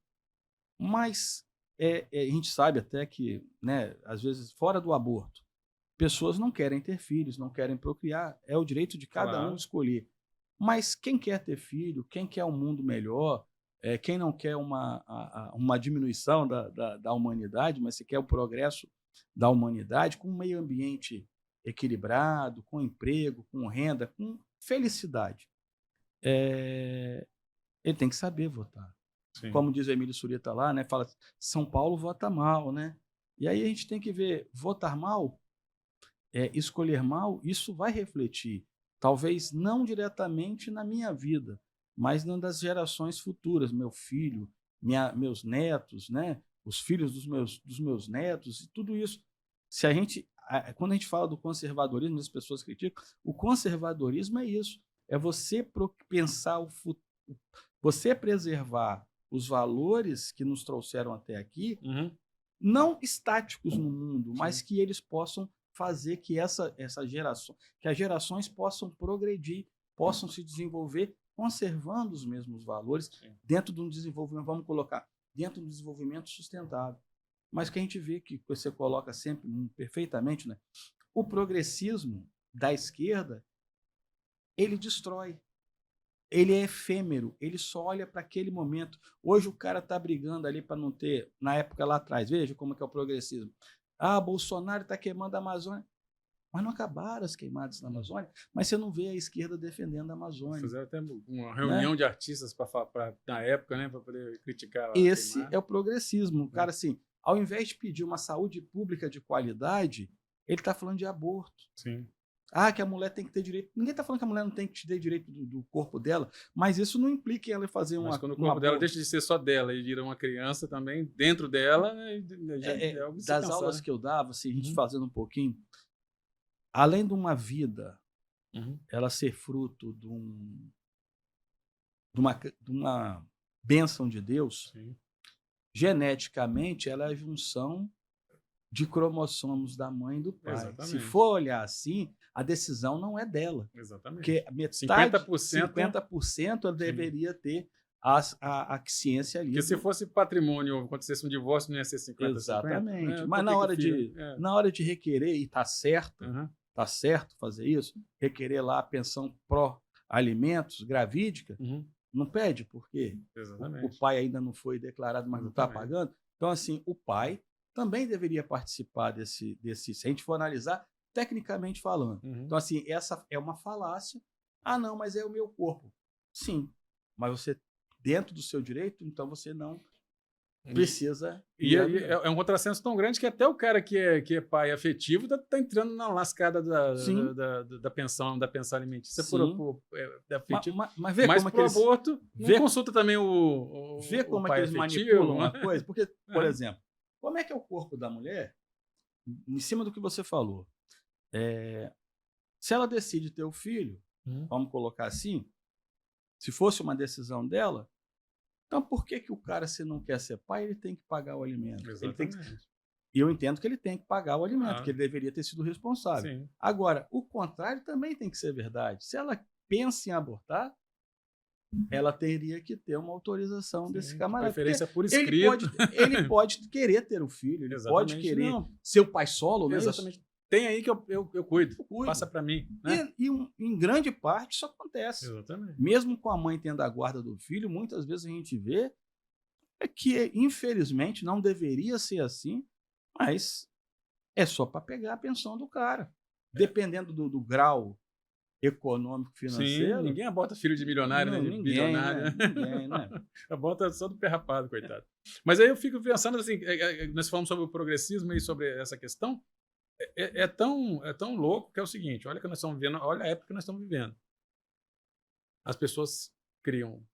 Mas a gente sabe até que, né, às vezes, fora do aborto, pessoas não querem ter filhos, não querem procriar. É o direito de cada um escolher. Mas quem quer ter filho, quem quer um mundo melhor, Quem não quer uma diminuição da humanidade, mas se quer o progresso da humanidade com um meio ambiente equilibrado, com emprego, com renda, com felicidade. Ele tem que saber votar. Sim. Como diz o Emílio Surita lá, né? Fala, São Paulo vota mal, né? E aí a gente tem que ver, votar mal, escolher mal, isso vai refletir, talvez não diretamente na minha vida, mas das gerações futuras, meu filho, meus netos, né? Os filhos dos meus netos, e tudo isso. Se a gente, quando a gente fala do conservadorismo, as pessoas criticam, o conservadorismo é isso, é você pensar o futuro, você preservar os valores que nos trouxeram até aqui, não estáticos no mundo, mas que eles possam fazer que essa geração, que as gerações possam progredir, possam se desenvolver, conservando os mesmos valores dentro de um desenvolvimento, vamos colocar, dentro do desenvolvimento sustentável. Mas que a gente vê que você coloca sempre perfeitamente, né? O progressismo da esquerda, ele destrói. Ele é efêmero, ele só olha para aquele momento. Hoje o cara está brigando ali para não ter, na época lá atrás, veja como é o progressismo. Bolsonaro está queimando a Amazônia. Mas não acabaram as queimadas na Amazônia, mas você não vê a esquerda defendendo a Amazônia. Fizeram até uma reunião, né, de artistas na época, né, para poder criticar. Esse é o progressismo. O cara, assim, ao invés de pedir uma saúde pública de qualidade, ele está falando de aborto. Sim. Que a mulher tem que ter direito. Ninguém está falando que a mulher não tem que ter direito do corpo dela, mas isso não implica em ela fazer mas quando o corpo dela deixa de ser só dela e vira uma criança também, dentro dela, algo das aulas, né, que eu dava, assim, a gente fazendo um pouquinho, além de uma vida, ela ser fruto de uma bênção de Deus, geneticamente ela é a junção de cromossomos da mãe e do pai. Exatamente. Se for olhar assim, a decisão não é dela. Exatamente. Porque metade, 50% ela deveria ter a ciência ali. Porque se fosse patrimônio, acontecesse um divórcio, não ia ser 50%. Exatamente. Mas na hora de requerer, e está certo, tá certo fazer isso, requerer lá a pensão pró-alimentos, gravídica, não pede, porque o pai ainda não foi declarado, mas não está pagando. Então, assim, o pai também deveria participar desse, se a gente for analisar, tecnicamente falando. Então, assim, essa é uma falácia. Não, mas é o meu corpo. Sim, mas você, dentro do seu direito, então você não precisa... É um contrassenso tão grande que até o cara que é pai afetivo está entrando na lascada da pensão alimentícia por afetivo. Mas vê como pro aborto, não consulta também vê como pai é que eles manipulam uma coisa. Porque, por exemplo, como é que é o corpo da mulher, em cima do que você falou? Se ela decide ter o filho, vamos colocar assim, se fosse uma decisão dela, então por que o cara, se não quer ser pai, ele tem que pagar o alimento? E eu entendo que ele tem que pagar o alimento, que ele deveria ter sido responsável. Sim. Agora, o contrário também tem que ser verdade. Se ela pensa em abortar, ela teria que ter uma autorização desse camarada. Preferência por escrito. Ele pode querer ter um filho, ele pode querer ser o pai solo, não é exatamente. Isso? Tem aí que eu cuido. Passa para mim. Né? Em grande parte isso acontece. Exatamente. Mesmo com a mãe tendo a guarda do filho, muitas vezes a gente vê que, infelizmente, não deveria ser assim, mas é só para pegar a pensão do cara. Dependendo do grau econômico, financeiro. Sim, ninguém aborta filho de milionário, né? De bilionário. Ninguém, né? Aborta só do pé rapado, coitado. Mas aí eu fico pensando assim, nós falamos sobre o progressismo e sobre essa questão, é tão louco que é o seguinte, olha que nós estamos vivendo, olha a época que nós estamos vivendo. As pessoas criam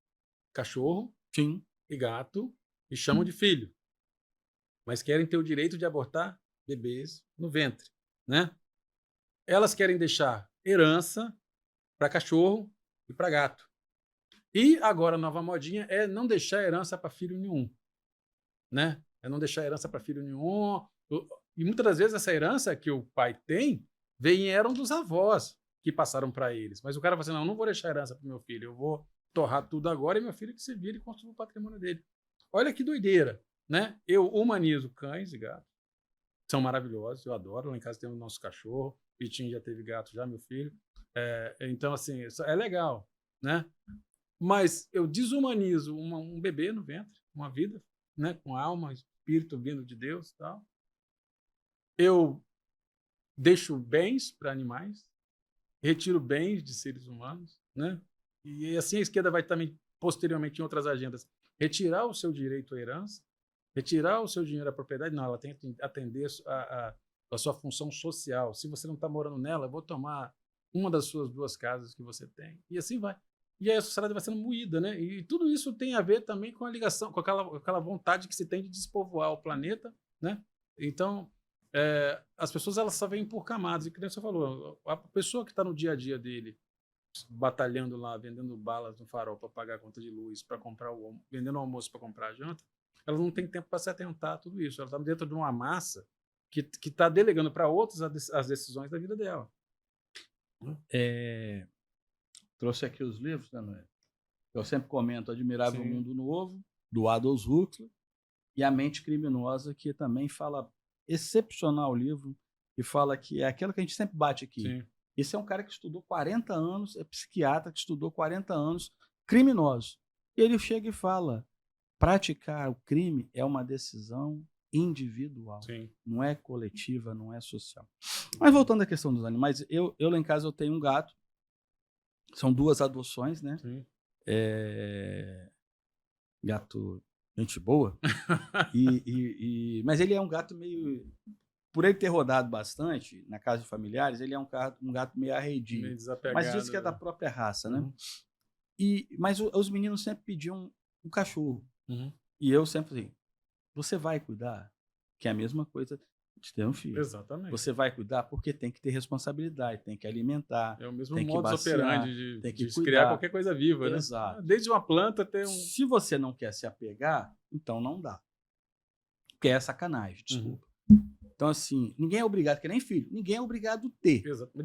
cachorro e gato e chamam de filho, mas querem ter o direito de abortar bebês no ventre, né? Elas querem deixar herança para cachorro e para gato. E agora a nova modinha é não deixar herança para filho nenhum, né? É não deixar herança para filho nenhum. E muitas das vezes essa herança que o pai tem eram dos avós que passaram para eles. Mas o cara fala assim, não vou deixar herança para meu filho, eu vou torrar tudo agora e meu filho que se vira e construa o patrimônio dele. Olha que doideira, né? Eu humanizo cães e gatos. São maravilhosos, eu adoro. Lá em casa temos o nosso cachorro, Pitinho já teve gato já, meu filho. Então, assim, é legal, né? mas eu desumanizo um bebê no ventre, uma vida, né, com alma, espírito vindo de Deus e tal. Eu deixo bens para animais, retiro bens de seres humanos, né? E assim a esquerda vai também, posteriormente, em outras agendas, retirar o seu direito à herança, retirar o seu dinheiro à propriedade. Não, ela tem que atender a sua função social. Se você não está morando nela, eu vou tomar uma das suas 2 casas que você tem. E assim vai. E aí a sociedade vai sendo moída, né? E tudo isso tem a ver também com a ligação, com aquela vontade que se tem de despovoar o planeta, né? Então, as pessoas elas só vêm por camadas. E como você falou, a pessoa que está no dia a dia dele, batalhando lá, vendendo balas no farol para pagar a conta de luz, para comprar vendendo almoço para comprar a janta, ela não tem tempo para se atentar a tudo isso. Ela está dentro de uma massa que está delegando para outros as decisões da vida dela. Trouxe aqui os livros, né, Noé? Eu sempre comento Admirável Sim. Mundo Novo, do Aldous Huxley, e A Mente Criminosa, que também fala, excepcional livro, e fala que é aquilo que a gente sempre bate aqui. Sim. Esse é um cara que estudou 40 anos, é psiquiatra que estudou 40 anos, criminoso. E ele chega e fala, praticar o crime é uma decisão individual, Sim. não é coletiva, não é social. Mas voltando à questão dos animais, eu lá em casa eu tenho um gato, são 2 adoções, né? Sim. Gato, gente boa. Mas ele é um gato meio... Por ele ter rodado bastante na casa de familiares, ele é um gato meio arredio. Meio desapegado, Mas diz que é da né? própria raça, né? Uhum. Mas os meninos sempre pediam um cachorro. Uhum. E eu sempre falei, você vai cuidar? Que é a mesma coisa de ter um filho. Exatamente. Você vai cuidar porque tem que ter responsabilidade, tem que alimentar, É o mesmo tem que modus vacinar, operandi tem que de cuidar. criar qualquer coisa viva, né? Exato. Desde uma planta até um... Se você não quer se apegar, então não dá. Porque é sacanagem, desculpa. Então, assim, ninguém é obrigado, que nem filho, ninguém é obrigado a ter. Exato. Mas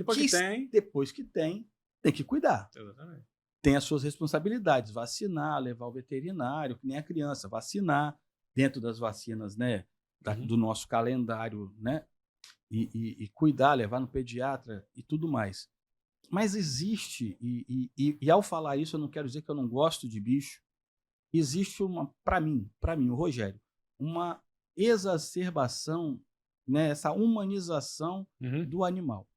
depois que tem... tem que cuidar. Exatamente. Tem as suas responsabilidades, vacinar, levar ao veterinário, que nem a criança, vacinar dentro das vacinas, né, do nosso calendário, né, e cuidar, levar no pediatra e tudo mais. Mas existe, e ao falar isso eu não quero dizer que eu não gosto de bicho, existe para mim, o Rogério, uma exacerbação, né, essa humanização do animal.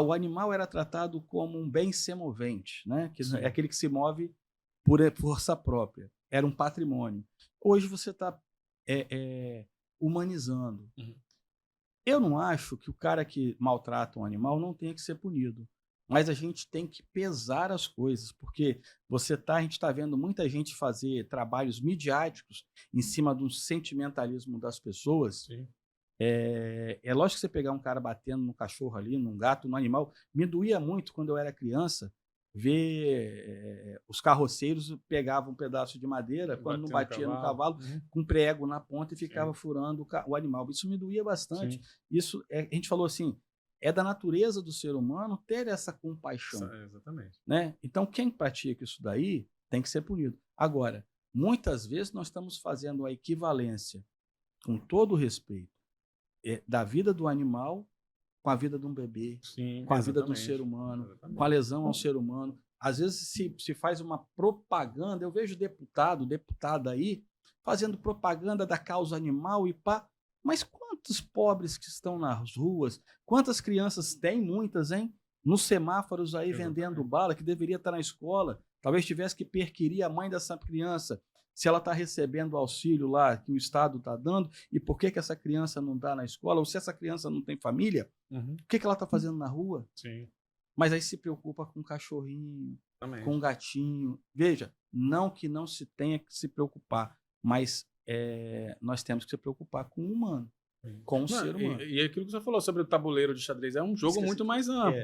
O animal era tratado como um bem semovente, né? Que é aquele que se move por força própria. Era um patrimônio. Hoje você está humanizando. Eu não acho que o cara que maltrata um animal não tenha que ser punido. Mas a gente tem que pesar as coisas, porque a gente está vendo muita gente fazer trabalhos midiáticos em cima do sentimentalismo das pessoas. Sim. É lógico que você pegar um cara batendo no cachorro ali, num gato, no animal. Me doía muito quando eu era criança ver os carroceiros pegavam um pedaço de madeira, quando não batia no cavalo, com prego na ponta e ficava furando o animal. Isso me doía bastante. Isso a gente falou assim, é da natureza do ser humano ter essa compaixão. Exatamente. Né? Então, quem pratica isso daí tem que ser punido. Agora, muitas vezes nós estamos fazendo a equivalência, com todo o respeito, da vida do animal com a vida de um bebê, com a vida de um ser humano, com a lesão ao ser humano. Às vezes se faz uma propaganda, eu vejo deputada aí, fazendo propaganda da causa animal mas quantos pobres que estão nas ruas, quantas crianças tem, muitas, hein? Nos semáforos aí vendendo bala, que deveria estar na escola, talvez tivesse que perquirir a mãe dessa criança, se ela está recebendo o auxílio lá que o Estado está dando, e por que essa criança não está na escola, ou se essa criança não tem família, o que ela está fazendo na rua? Sim. Mas aí se preocupa com um cachorrinho, Também. com um gatinho. Veja, não que não se tenha que se preocupar, mas nós temos que se preocupar com o humano, com o ser humano. E aquilo que você falou sobre o tabuleiro de xadrez, é um jogo muito mais amplo.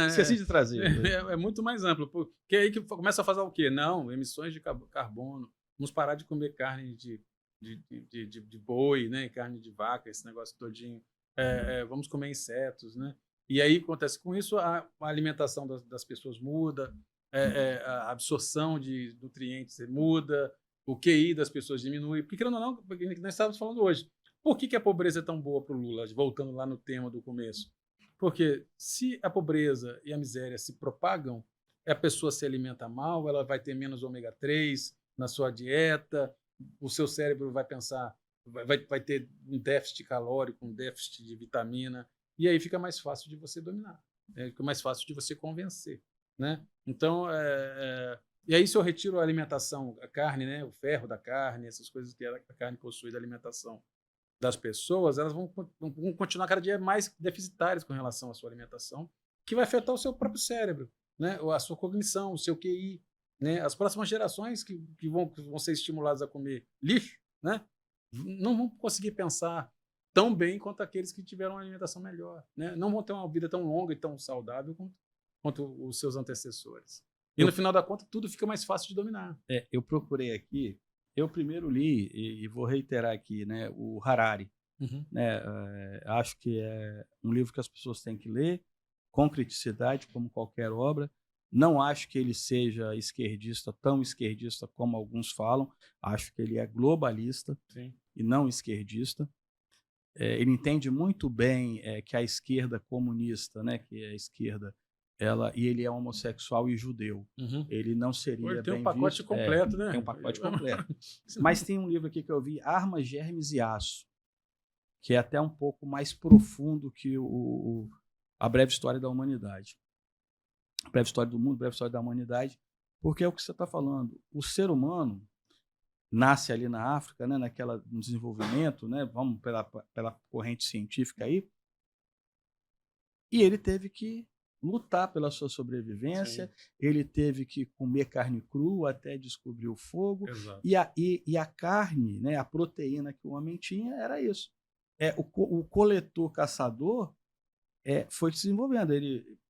Esqueci de trazer. É muito mais amplo, porque aí que começa a fazer o quê? Não, emissões de carbono, vamos parar de comer carne de boi, né? Carne de vaca, esse negócio todinho. Vamos comer insetos, né? E aí acontece com isso, a alimentação das pessoas muda, a absorção de nutrientes muda, o QI das pessoas diminui. Porque, querendo ou não, porque nós estávamos falando hoje, por que a pobreza é tão boa para o Lula? Voltando lá no tema do começo. Porque se a pobreza e a miséria se propagam, a pessoa se alimenta mal, ela vai ter menos ômega 3 na sua dieta, o seu cérebro vai pensar, vai ter um déficit calórico, um déficit de vitamina, e aí fica mais fácil de você dominar, fica mais fácil de você convencer, né? Então, e aí se eu retiro a alimentação, a carne, né, o ferro da carne, essas coisas que a carne possui da alimentação das pessoas, elas vão continuar cada dia mais deficitárias com relação à sua alimentação, que vai afetar o seu próprio cérebro, né? A sua cognição, o seu QI, né? As próximas gerações que vão ser estimuladas a comer lixo, né? Não vão conseguir pensar tão bem quanto aqueles que tiveram uma alimentação melhor, né? Não vão ter uma vida tão longa e tão saudável quanto os seus antecessores. E no final da conta, tudo fica mais fácil de dominar. Eu procurei aqui, eu primeiro li, e vou reiterar aqui, né, o Harari. Né, acho que é um livro que as pessoas têm que ler, com criticidade, como qualquer obra. Não acho que ele seja esquerdista, tão esquerdista como alguns falam. Acho que ele é globalista. Sim. E não esquerdista. Ele entende muito bem que a esquerda comunista, né, que é a esquerda, e ele é homossexual e judeu. Ele não seria bem visto. Tem um pacote completo, né? Tem um pacote completo. Mas tem um livro aqui que eu vi, Armas, Germes e Aço, que é até um pouco mais profundo que a breve história da humanidade. A breve história do mundo, a breve história da humanidade, porque é o que você está falando. O ser humano nasce ali na África, né, no desenvolvimento, né, vamos pela corrente científica aí, e ele teve que lutar pela sua sobrevivência. Sim. Ele teve que comer carne crua até descobrir o fogo. Exato. E a carne, né, a proteína que o homem tinha era isso. O coletor-caçador foi desenvolvendo.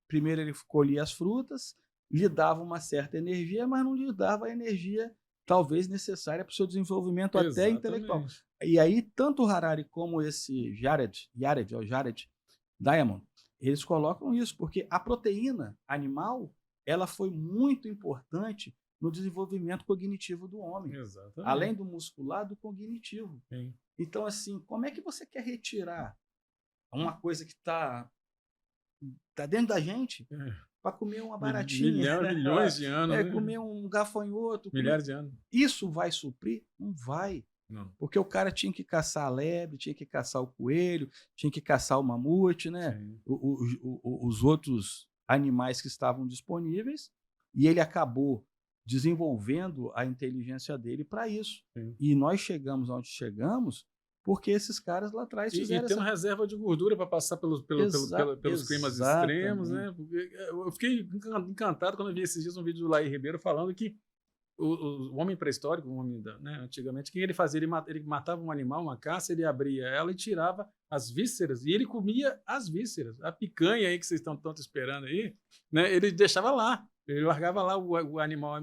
Primeiro ele colhia as frutas, lhe dava uma certa energia, mas não lhe dava a energia talvez necessária para o seu desenvolvimento. Exatamente. Até intelectual. E aí, tanto o Harari como esse Jared Diamond, eles colocam isso, porque a proteína animal ela foi muito importante no desenvolvimento cognitivo do homem. Exatamente. Além do muscular, do cognitivo. Sim. Então, assim, como é que você quer retirar uma coisa que está dentro da gente para comer uma baratinha? Milhões de anos. Né? Comer um gafanhoto. Milhares de anos. Isso vai suprir? Não vai. Não. Porque o cara tinha que caçar a lebre, tinha que caçar o coelho, tinha que caçar o mamute, né? Os outros animais que estavam disponíveis, e ele acabou desenvolvendo a inteligência dele para isso. Sim. E nós chegamos onde chegamos porque esses caras lá atrás fizeram. E tendo reserva de gordura para passar pelos climas extremos, né? Eu fiquei encantado quando eu vi esses dias um vídeo do Laí Ribeiro falando que o homem pré-histórico, né, antigamente, o que ele fazia? Ele matava um animal, uma caça, ele abria ela e tirava as vísceras, e ele comia as vísceras. A picanha aí que vocês estão tanto esperando aí, né, ele deixava lá, ele largava lá o animal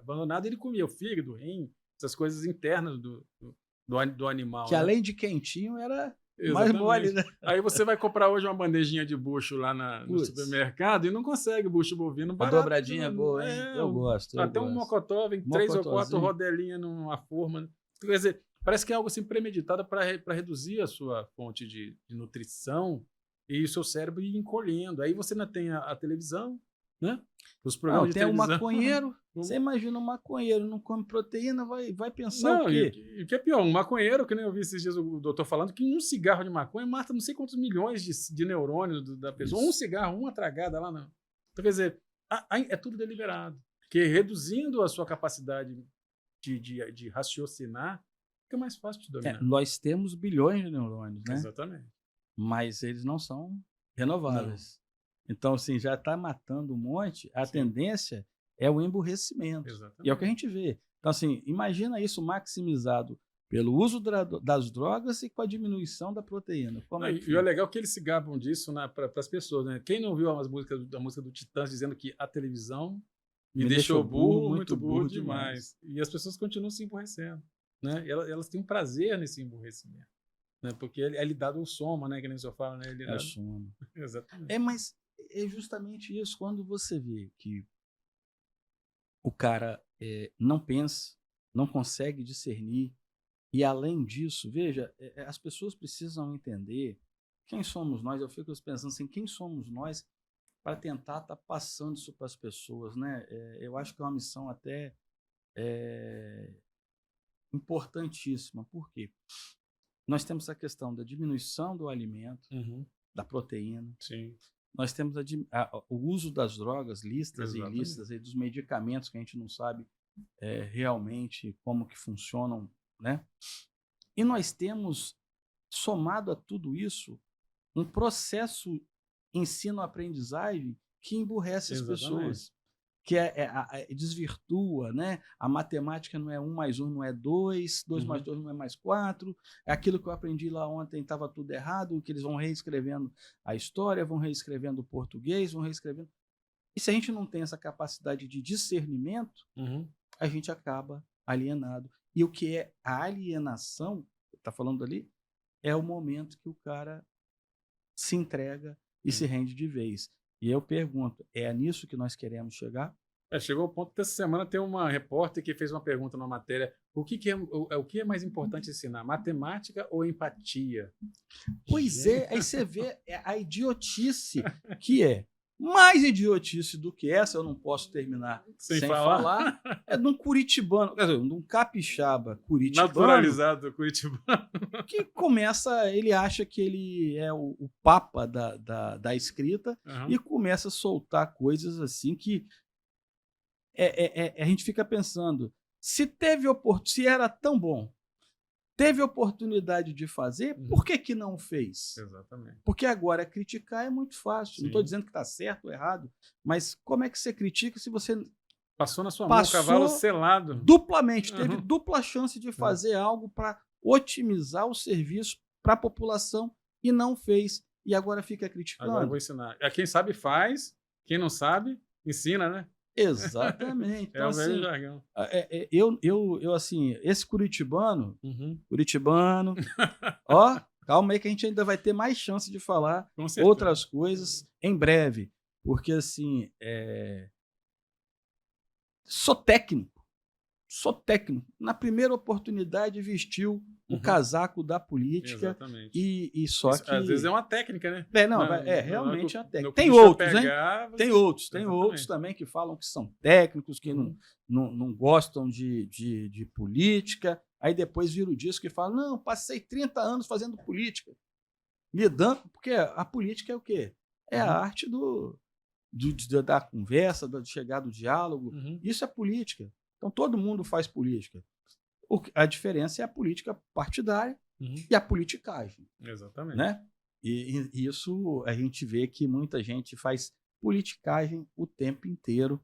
abandonado, e ele comia o fígado, o rim, essas coisas internas do animal. Que, né, além de quentinho, era mais mole, né? Aí você vai comprar hoje uma bandejinha de bucho lá no supermercado e não consegue bucho bovino barato. A dobradinha é boa, hein? Eu gosto. Até um mocotó, vem 3 ou 4 rodelinhas numa forma. Quer dizer, parece que é algo assim premeditado para reduzir a sua fonte de nutrição e o seu cérebro ir encolhendo. Aí você ainda tem a televisão, né? Os programas de televisão. Tem um maconheiro. Você imagina um maconheiro, não come proteína, vai pensar o quê? E o que é pior, um maconheiro, que nem eu vi esses dias o doutor falando, que um cigarro de maconha mata não sei quantos milhões de neurônios da pessoa. Isso. Um cigarro, uma tragada lá. Não. Então, quer dizer, é tudo deliberado. Porque reduzindo a sua capacidade de raciocinar, fica mais fácil de dominar. Nós temos bilhões de neurônios, né? Exatamente. Mas eles não são renováveis. Não. Então, assim, já está matando um monte, a tendência é o emburrecimento. Exatamente. E é o que a gente vê. Então, assim, imagina isso maximizado pelo uso das drogas e com a diminuição da proteína. E é legal que eles se gabam disso para as pessoas, né? Quem não viu a música do Titãs dizendo que a televisão me deixou burro, muito burro demais. E as pessoas continuam se emburrecendo, né? Elas têm um prazer nesse emburrecimento, né? Porque é lhe dado o soma, né? Que nem o senhor fala, né? É o soma. Exatamente. Mas é justamente isso. Quando você vê que o cara não pensa, não consegue discernir, e além disso, veja, as pessoas precisam entender quem somos nós. Eu fico pensando assim, quem somos nós para tentar estar passando isso para as pessoas, né? Eu acho que é uma missão até importantíssima. Por quê? Nós temos a questão da diminuição do alimento, da proteína. Sim. Nós temos o uso das drogas lícitas e ilícitas, dos medicamentos que a gente não sabe realmente como que funcionam, né? E nós temos, somado a tudo isso, um processo ensino-aprendizagem que emburrece as pessoas, que desvirtua, né? A matemática não é 1 mais 1 não é 2, 2 mais 2 não é mais 4, é aquilo que eu aprendi lá ontem estava tudo errado, que eles vão reescrevendo a história, vão reescrevendo o português, vão reescrevendo. E se a gente não tem essa capacidade de discernimento, a gente acaba alienado. E o que é a alienação, está falando ali, é o momento que o cara se entrega e se rende de vez. E eu pergunto, é nisso que nós queremos chegar? Chegou ao ponto dessa semana tem uma repórter que fez uma pergunta na matéria: o que é mais importante ensinar, matemática ou empatia? Pois aí você vê a idiotice que é. Mais idiotice do que essa, eu não posso terminar sem falar, é de um curitibano, quer dizer, de um capixaba curitibano. Naturalizado curitibano. Que começa, ele acha que ele é o papa da escrita e começa a soltar coisas assim que a gente fica pensando, se era tão bom, teve oportunidade de fazer, por que não fez? Exatamente. Porque agora criticar é muito fácil. Sim. Não estou dizendo que está certo ou errado, mas como é que você critica se você passou na sua mão o cavalo selado? Duplamente, teve dupla chance de fazer algo para otimizar o serviço para a população e não fez. E agora fica criticando. Agora eu vou ensinar. Quem sabe faz, quem não sabe, ensina, né? Exatamente. Então, o velho jargão. Eu assim, esse curitibano, ó, calma aí que a gente ainda vai ter mais chance de falar outras coisas em breve, porque assim, sou técnico, na primeira oportunidade vestiu o casaco da política. Exatamente. E só que às vezes é uma técnica, né? Realmente é uma técnica. Tem outros, né? Tem outros também que falam que são técnicos, que não gostam de política, aí depois vira o disco e fala, não, passei 30 anos fazendo política, lidando, porque a política é o quê? É a arte da conversa, do chegar do diálogo. Isso é política. Então todo mundo faz política. A diferença é a política partidária e a politicagem. Exatamente. Né? E isso a gente vê que muita gente faz politicagem o tempo inteiro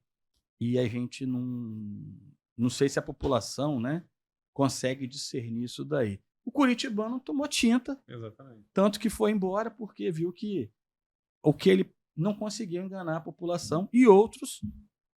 e a gente não sei se a população, né, consegue discernir isso daí. O curitibano tomou tinta, tanto que foi embora porque viu que ele não conseguiu enganar a população e outros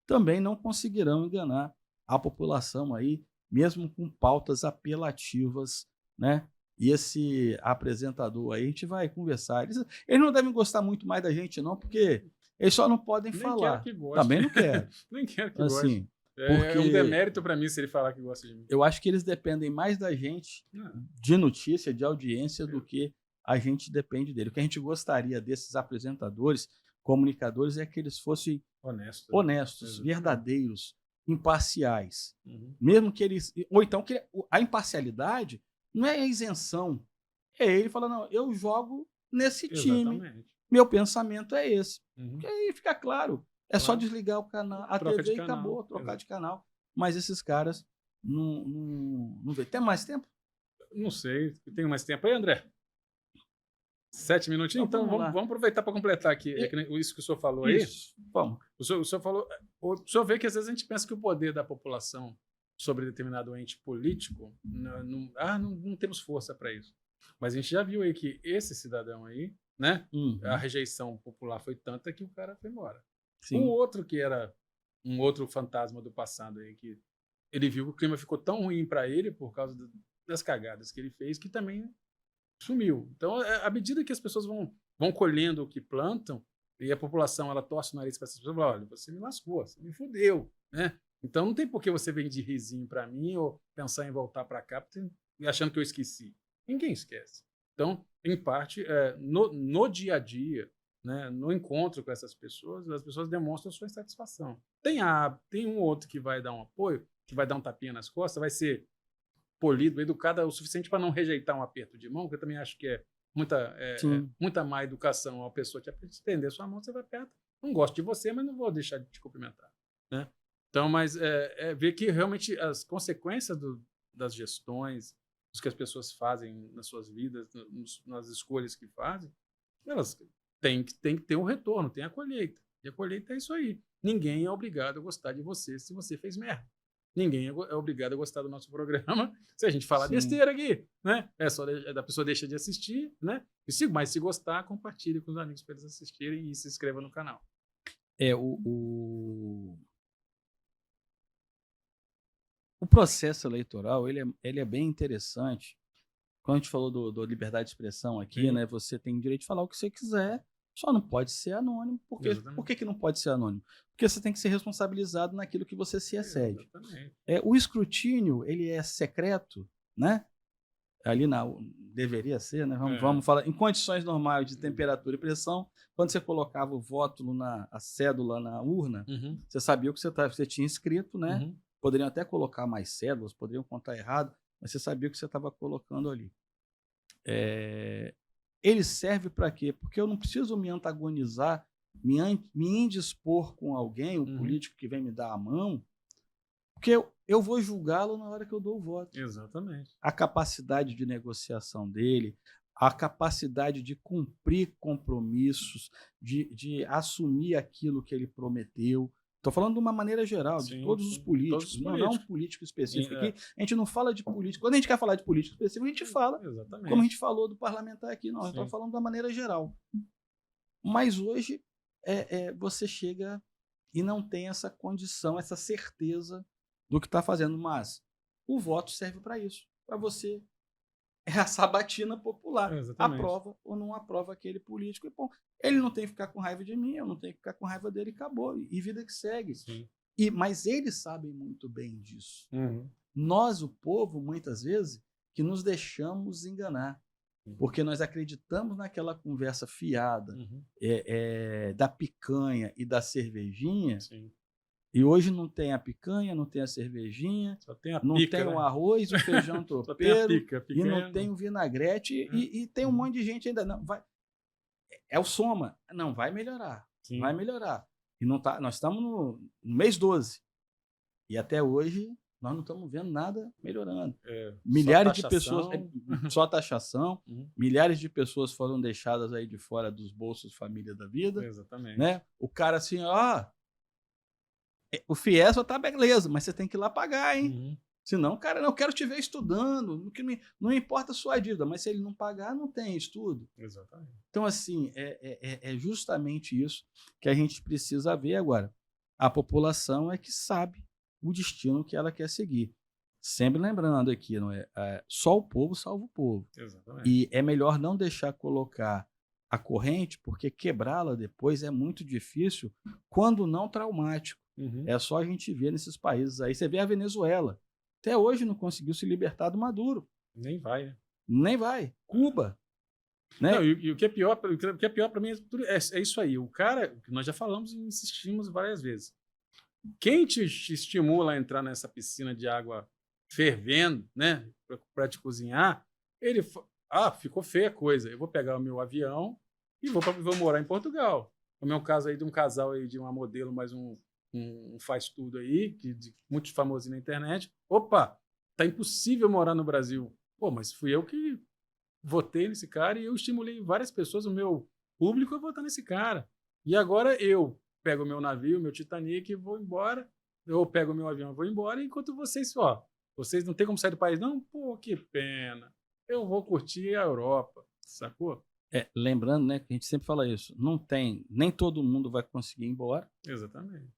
também não conseguirão enganar a população aí, mesmo com pautas apelativas, né? E esse apresentador aí, a gente vai conversar. Eles não devem gostar muito mais da gente, não, porque eles só não podem falar. Também não quero. Nem quero que assim, goste. É um demérito para mim se ele falar que gosta de mim. Eu acho que eles dependem mais da gente, de notícia, de audiência, do que a gente depende dele. O que a gente gostaria desses apresentadores, comunicadores, é que eles fossem honestos, verdadeiros, imparciais. Mesmo que eles... Ou então, que a imparcialidade não é a isenção. É ele falando, não, eu jogo nesse time. Meu pensamento é esse. Porque aí fica claro. É só desligar o canal, a TV e acabou, trocar de canal. Mas esses caras não vê. Tem mais tempo? Não sei. Tem mais tempo aí, André? 7 minutinhos? Então vamos aproveitar para completar aqui. Isso que o senhor falou aí. Vamos. O senhor falou. O senhor vê que às vezes a gente pensa que o poder da população sobre determinado ente político, não temos força para isso. Mas a gente já viu aí que esse cidadão aí, né? A rejeição popular foi tanta que o cara foi embora. Sim. O outro que era um outro fantasma do passado aí, que ele viu que o clima ficou tão ruim para ele por causa das cagadas que ele fez, que também sumiu. Então, à medida que as pessoas vão colhendo o que plantam, e a população ela torce o nariz para essas pessoas, fala, olha, você me lascou, você me fudeu, né? Então não tem por que você vir de risinho para mim ou pensar em voltar para cá achando que eu esqueci. Ninguém esquece. Então, em parte, no dia a dia, né, no encontro com essas pessoas, as pessoas demonstram sua insatisfação. Tem um ou outro que vai dar um apoio, que vai dar um tapinha nas costas, vai ser polido, educado o suficiente para não rejeitar um aperto de mão, que eu também acho que é muita má educação a pessoa te estender sua mão, você vai perto, não gosto de você, mas não vou deixar de te cumprimentar, né? Então, mas ver que realmente as consequências das gestões, do que as pessoas fazem nas suas vidas, nas escolhas que fazem, elas têm que ter um retorno, tem a colheita. E a colheita é isso aí. Ninguém é obrigado a gostar de você se você fez merda. Ninguém é obrigado a gostar do nosso programa se a gente falar besteira aqui, né? A pessoa deixa de assistir, né? Mas se gostar, compartilhe com os amigos para eles assistirem e se inscreva no canal. O processo eleitoral, ele é bem interessante. Quando a gente falou do liberdade de expressão aqui, né? Você tem direito de falar o que você quiser, só não pode ser anônimo. Por que não pode ser anônimo? Porque você tem que ser responsabilizado naquilo que você se excede. O escrutínio, ele é secreto, né? Ali deveria ser, né? Vamos falar, em condições normais de temperatura e pressão, quando você colocava o voto a cédula na urna, você sabia o que você tinha escrito, né? Poderiam até colocar mais cédulas, poderiam contar errado, mas você sabia o que você estava colocando ali. Ele serve para quê? Porque eu não preciso me antagonizar, me indispor com alguém, o político que vem me dar a mão, porque eu vou julgá-lo na hora que eu dou o voto. Exatamente. A capacidade de negociação dele, a capacidade de cumprir compromissos, de assumir aquilo que ele prometeu. Estou falando de uma maneira geral, de todos os políticos, não um político específico aqui. A gente não fala de político. Quando a gente quer falar de político específico, a gente fala, como a gente falou do parlamentar aqui. Não, a gente está falando de uma maneira geral. Mas hoje, você chega e não tem essa condição, essa certeza do que está fazendo. Mas o voto serve para isso, para você. É a sabatina popular. Aprova ou não aprova aquele político. E, bom, ele não tem que ficar com raiva de mim, eu não tenho que ficar com raiva dele, acabou. E vida que segue. Mas eles sabem muito bem disso. Nós, o povo, muitas vezes, que nos deixamos enganar. Porque nós acreditamos naquela conversa fiada da picanha e da cervejinha. E hoje não tem a picanha, não tem a cervejinha, só tem a não pica, tem né? o arroz, o feijão tropeiro, e não tem o vinagrete, É. e tem um monte de gente ainda. Não, vai, é o soma. Não, vai melhorar. Sim. Vai melhorar. E não tá, nós estamos no mês 12. E até hoje nós não estamos vendo nada melhorando. Milhares de pessoas. Só taxação. Milhares de pessoas foram deixadas aí de fora dos bolsos família da vida. Exatamente. Né? O cara assim, o FIES tá beleza, mas você tem que ir lá pagar, hein? Senão, cara, eu quero te ver estudando, não importa a sua dívida, mas se ele não pagar, não tem estudo. Exatamente. Então, assim, é justamente isso que a gente precisa ver agora. A população é que sabe o destino que ela quer seguir. Sempre lembrando aqui, não é? Só o povo salva o povo. Exatamente. E é melhor não deixar colocar a corrente, porque quebrá-la depois é muito difícil, quando não traumático. É só a gente ver nesses países aí. Você vê a Venezuela. Até hoje não conseguiu se libertar do Maduro. Nem vai, né? Nem vai. Cuba. Né? Não, e o que é pior para mim é isso aí. O cara, que nós já falamos e insistimos várias vezes. Quem te estimula a entrar nessa piscina de água fervendo, né, para te cozinhar, ele ficou feia a coisa. Eu vou pegar o meu avião e vou morar em Portugal. No meu caso aí de um casal aí de uma modelo, mais um faz tudo aí, muito famoso na internet. Opa, tá impossível morar no Brasil. Pô, mas fui eu que votei nesse cara e eu estimulei várias pessoas, o meu público, a votar nesse cara. E agora eu pego o meu navio, meu Titanic e vou embora. Eu pego o meu avião e vou embora, enquanto vocês não tem como sair do país. Não, pô, que pena. Eu vou curtir a Europa, sacou? Lembrando, né, que a gente sempre fala isso, nem todo mundo vai conseguir ir embora. Exatamente.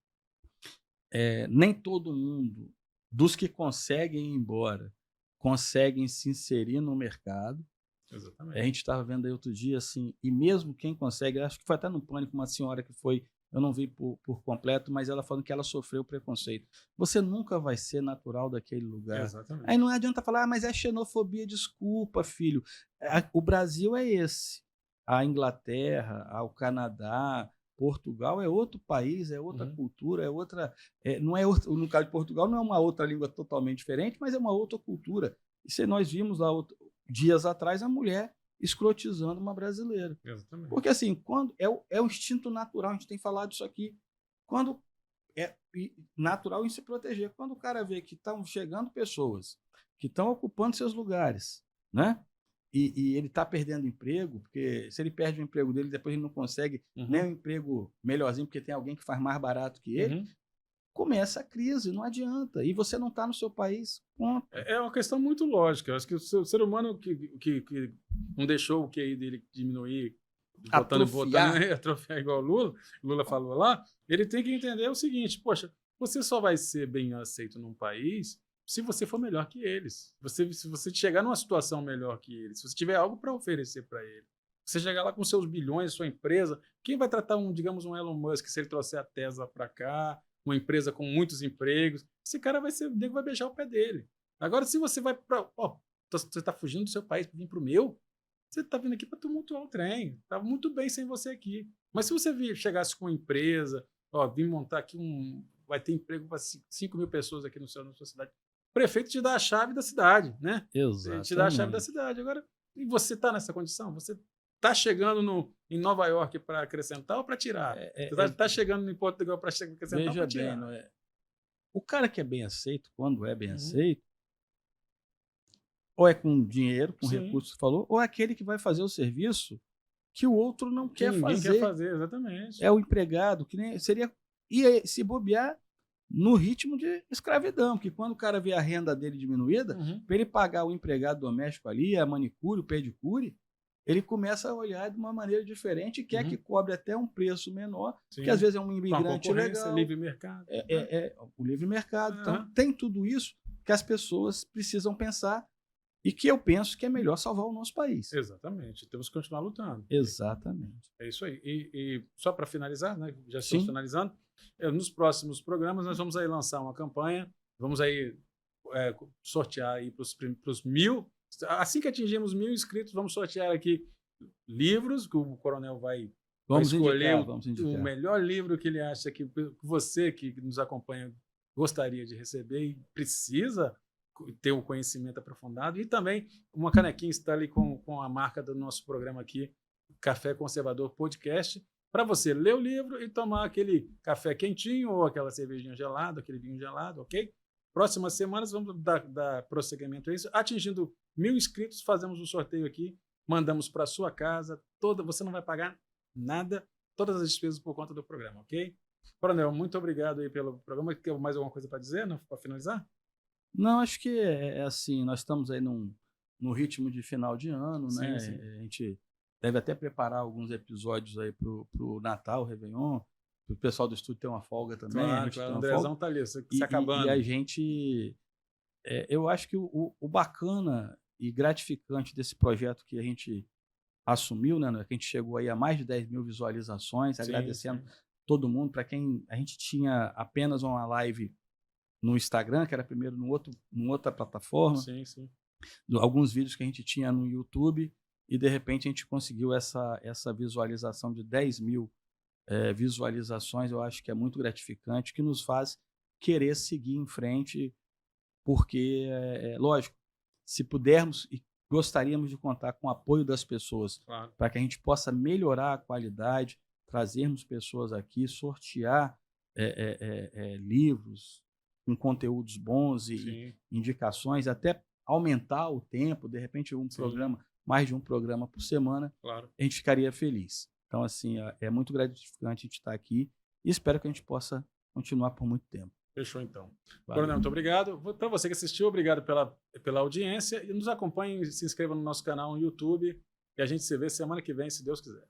Nem todo mundo, dos que conseguem ir embora, conseguem se inserir no mercado. Exatamente. A gente estava vendo aí outro dia, assim, e mesmo quem consegue, acho que foi até no Pânico, uma senhora que foi, eu não vi por completo, mas ela falando que ela sofreu preconceito. Você nunca vai ser natural daquele lugar. Exatamente. Aí não adianta falar, mas é xenofobia, desculpa, filho. O Brasil é esse. a Inglaterra, ao Canadá, Portugal é outro país, é outra cultura, é outra. Não é outro, no caso de Portugal, não é uma outra língua totalmente diferente, mas é uma outra cultura. E se nós vimos lá dias atrás a mulher escrotizando uma brasileira. Exatamente. Porque assim, quando é o instinto natural, a gente tem falado isso aqui, quando é natural em se proteger. Quando o cara vê que estão chegando pessoas que estão ocupando seus lugares, né? E ele está perdendo emprego, porque se ele perde o emprego dele, depois ele não consegue nem um emprego melhorzinho, porque tem alguém que faz mais barato que ele, começa a crise, não adianta. E você não está no seu país, ponto. É uma questão muito lógica. Eu acho que o ser humano que não deixou o QI dele diminuir, atrofiar igual o Lula falou lá, ele tem que entender o seguinte, poxa, você só vai ser bem aceito num país se você for melhor que eles. Se você chegar numa situação melhor que eles, se você tiver algo para oferecer para ele, você chegar lá com seus bilhões, sua empresa, quem vai tratar digamos, um Elon Musk, se ele trouxer a Tesla para cá, uma empresa com muitos empregos, esse cara vai beijar o pé dele. Agora, se você vai para... você está fugindo do seu país para vir para o meu, você está vindo aqui para tumultuar o trem. Está muito bem sem você aqui. Mas se você chegasse com uma empresa, vir montar aqui vai ter emprego para 5 mil pessoas aqui na sua cidade, o prefeito te dá a chave da cidade, né? Exatamente. Te dá a chave da cidade. Agora, e você está nessa condição? Você está chegando em Nova York para acrescentar ou para tirar? Você está chegando em Portugal para acrescentar ou para tirar? Veja bem, o cara que é bem aceito, quando é bem aceito, ou é com dinheiro, com recursos que falou, ou é aquele que vai fazer o serviço que o outro não quer fazer. Ninguém quer fazer, exatamente. É o empregado, que nem seria... Ia se bobear no ritmo de escravidão, porque quando o cara vê a renda dele diminuída, para ele pagar o empregado doméstico ali, a manicure, o pedicure, ele começa a olhar de uma maneira diferente e quer que cobre até um preço menor, que às vezes é um imigrante legal. Livre mercado. O livre mercado. Então, tem tudo isso que as pessoas precisam pensar e que eu penso que é melhor salvar o nosso país. Exatamente. Temos que continuar lutando. Exatamente. É isso aí. E só para finalizar, né? Já estamos finalizando. Nos próximos programas nós vamos aí lançar uma campanha, vamos aí sortear aí para os 1000. Assim que atingirmos 1000 inscritos, vamos sortear aqui livros que o Coronel vai escolher o melhor livro que ele acha que você que nos acompanha gostaria de receber e precisa ter um conhecimento aprofundado, e também uma canequinha está ali com a marca do nosso programa aqui, Café Conservador Podcast, para você ler o livro e tomar aquele café quentinho ou aquela cervejinha gelada, aquele vinho gelado, ok? Próximas semanas vamos dar prosseguimento a isso. Atingindo 1000 inscritos, fazemos um sorteio aqui, mandamos para sua casa, você não vai pagar nada, todas as despesas por conta do programa, ok? Coronel, muito obrigado aí pelo programa. Tem mais alguma coisa para dizer, para finalizar? Não, acho que é assim, nós estamos aí no ritmo de final de ano, né? Sim. A gente deve até preparar alguns episódios aí pro Natal, Réveillon, o pessoal do estúdio ter uma folga também. Claro, o Andrezão está ali, se acabando. E a gente... eu acho que o bacana e gratificante desse projeto que a gente assumiu, né? Que a gente chegou aí a mais de 10 mil visualizações, agradecendo todo mundo. Para quem a gente tinha apenas uma live no Instagram, que era primeiro numa outra plataforma. Sim. Alguns vídeos que a gente tinha no YouTube, e de repente a gente conseguiu essa visualização de 10 mil visualizações. Eu acho que é muito gratificante, que nos faz querer seguir em frente, porque, lógico, se pudermos e gostaríamos de contar com o apoio das pessoas, para que a gente possa melhorar a qualidade, trazermos pessoas aqui, sortear livros com conteúdos bons e indicações, até aumentar o tempo, de repente programa, mais de um programa por semana, a gente ficaria feliz. Então, assim, é muito gratificante a gente estar aqui e espero que a gente possa continuar por muito tempo. Fechou, então. Coronel, muito obrigado. Para você que assistiu, obrigado pela audiência, e nos acompanhe, se inscreva no nosso canal no YouTube, e a gente se vê semana que vem, se Deus quiser.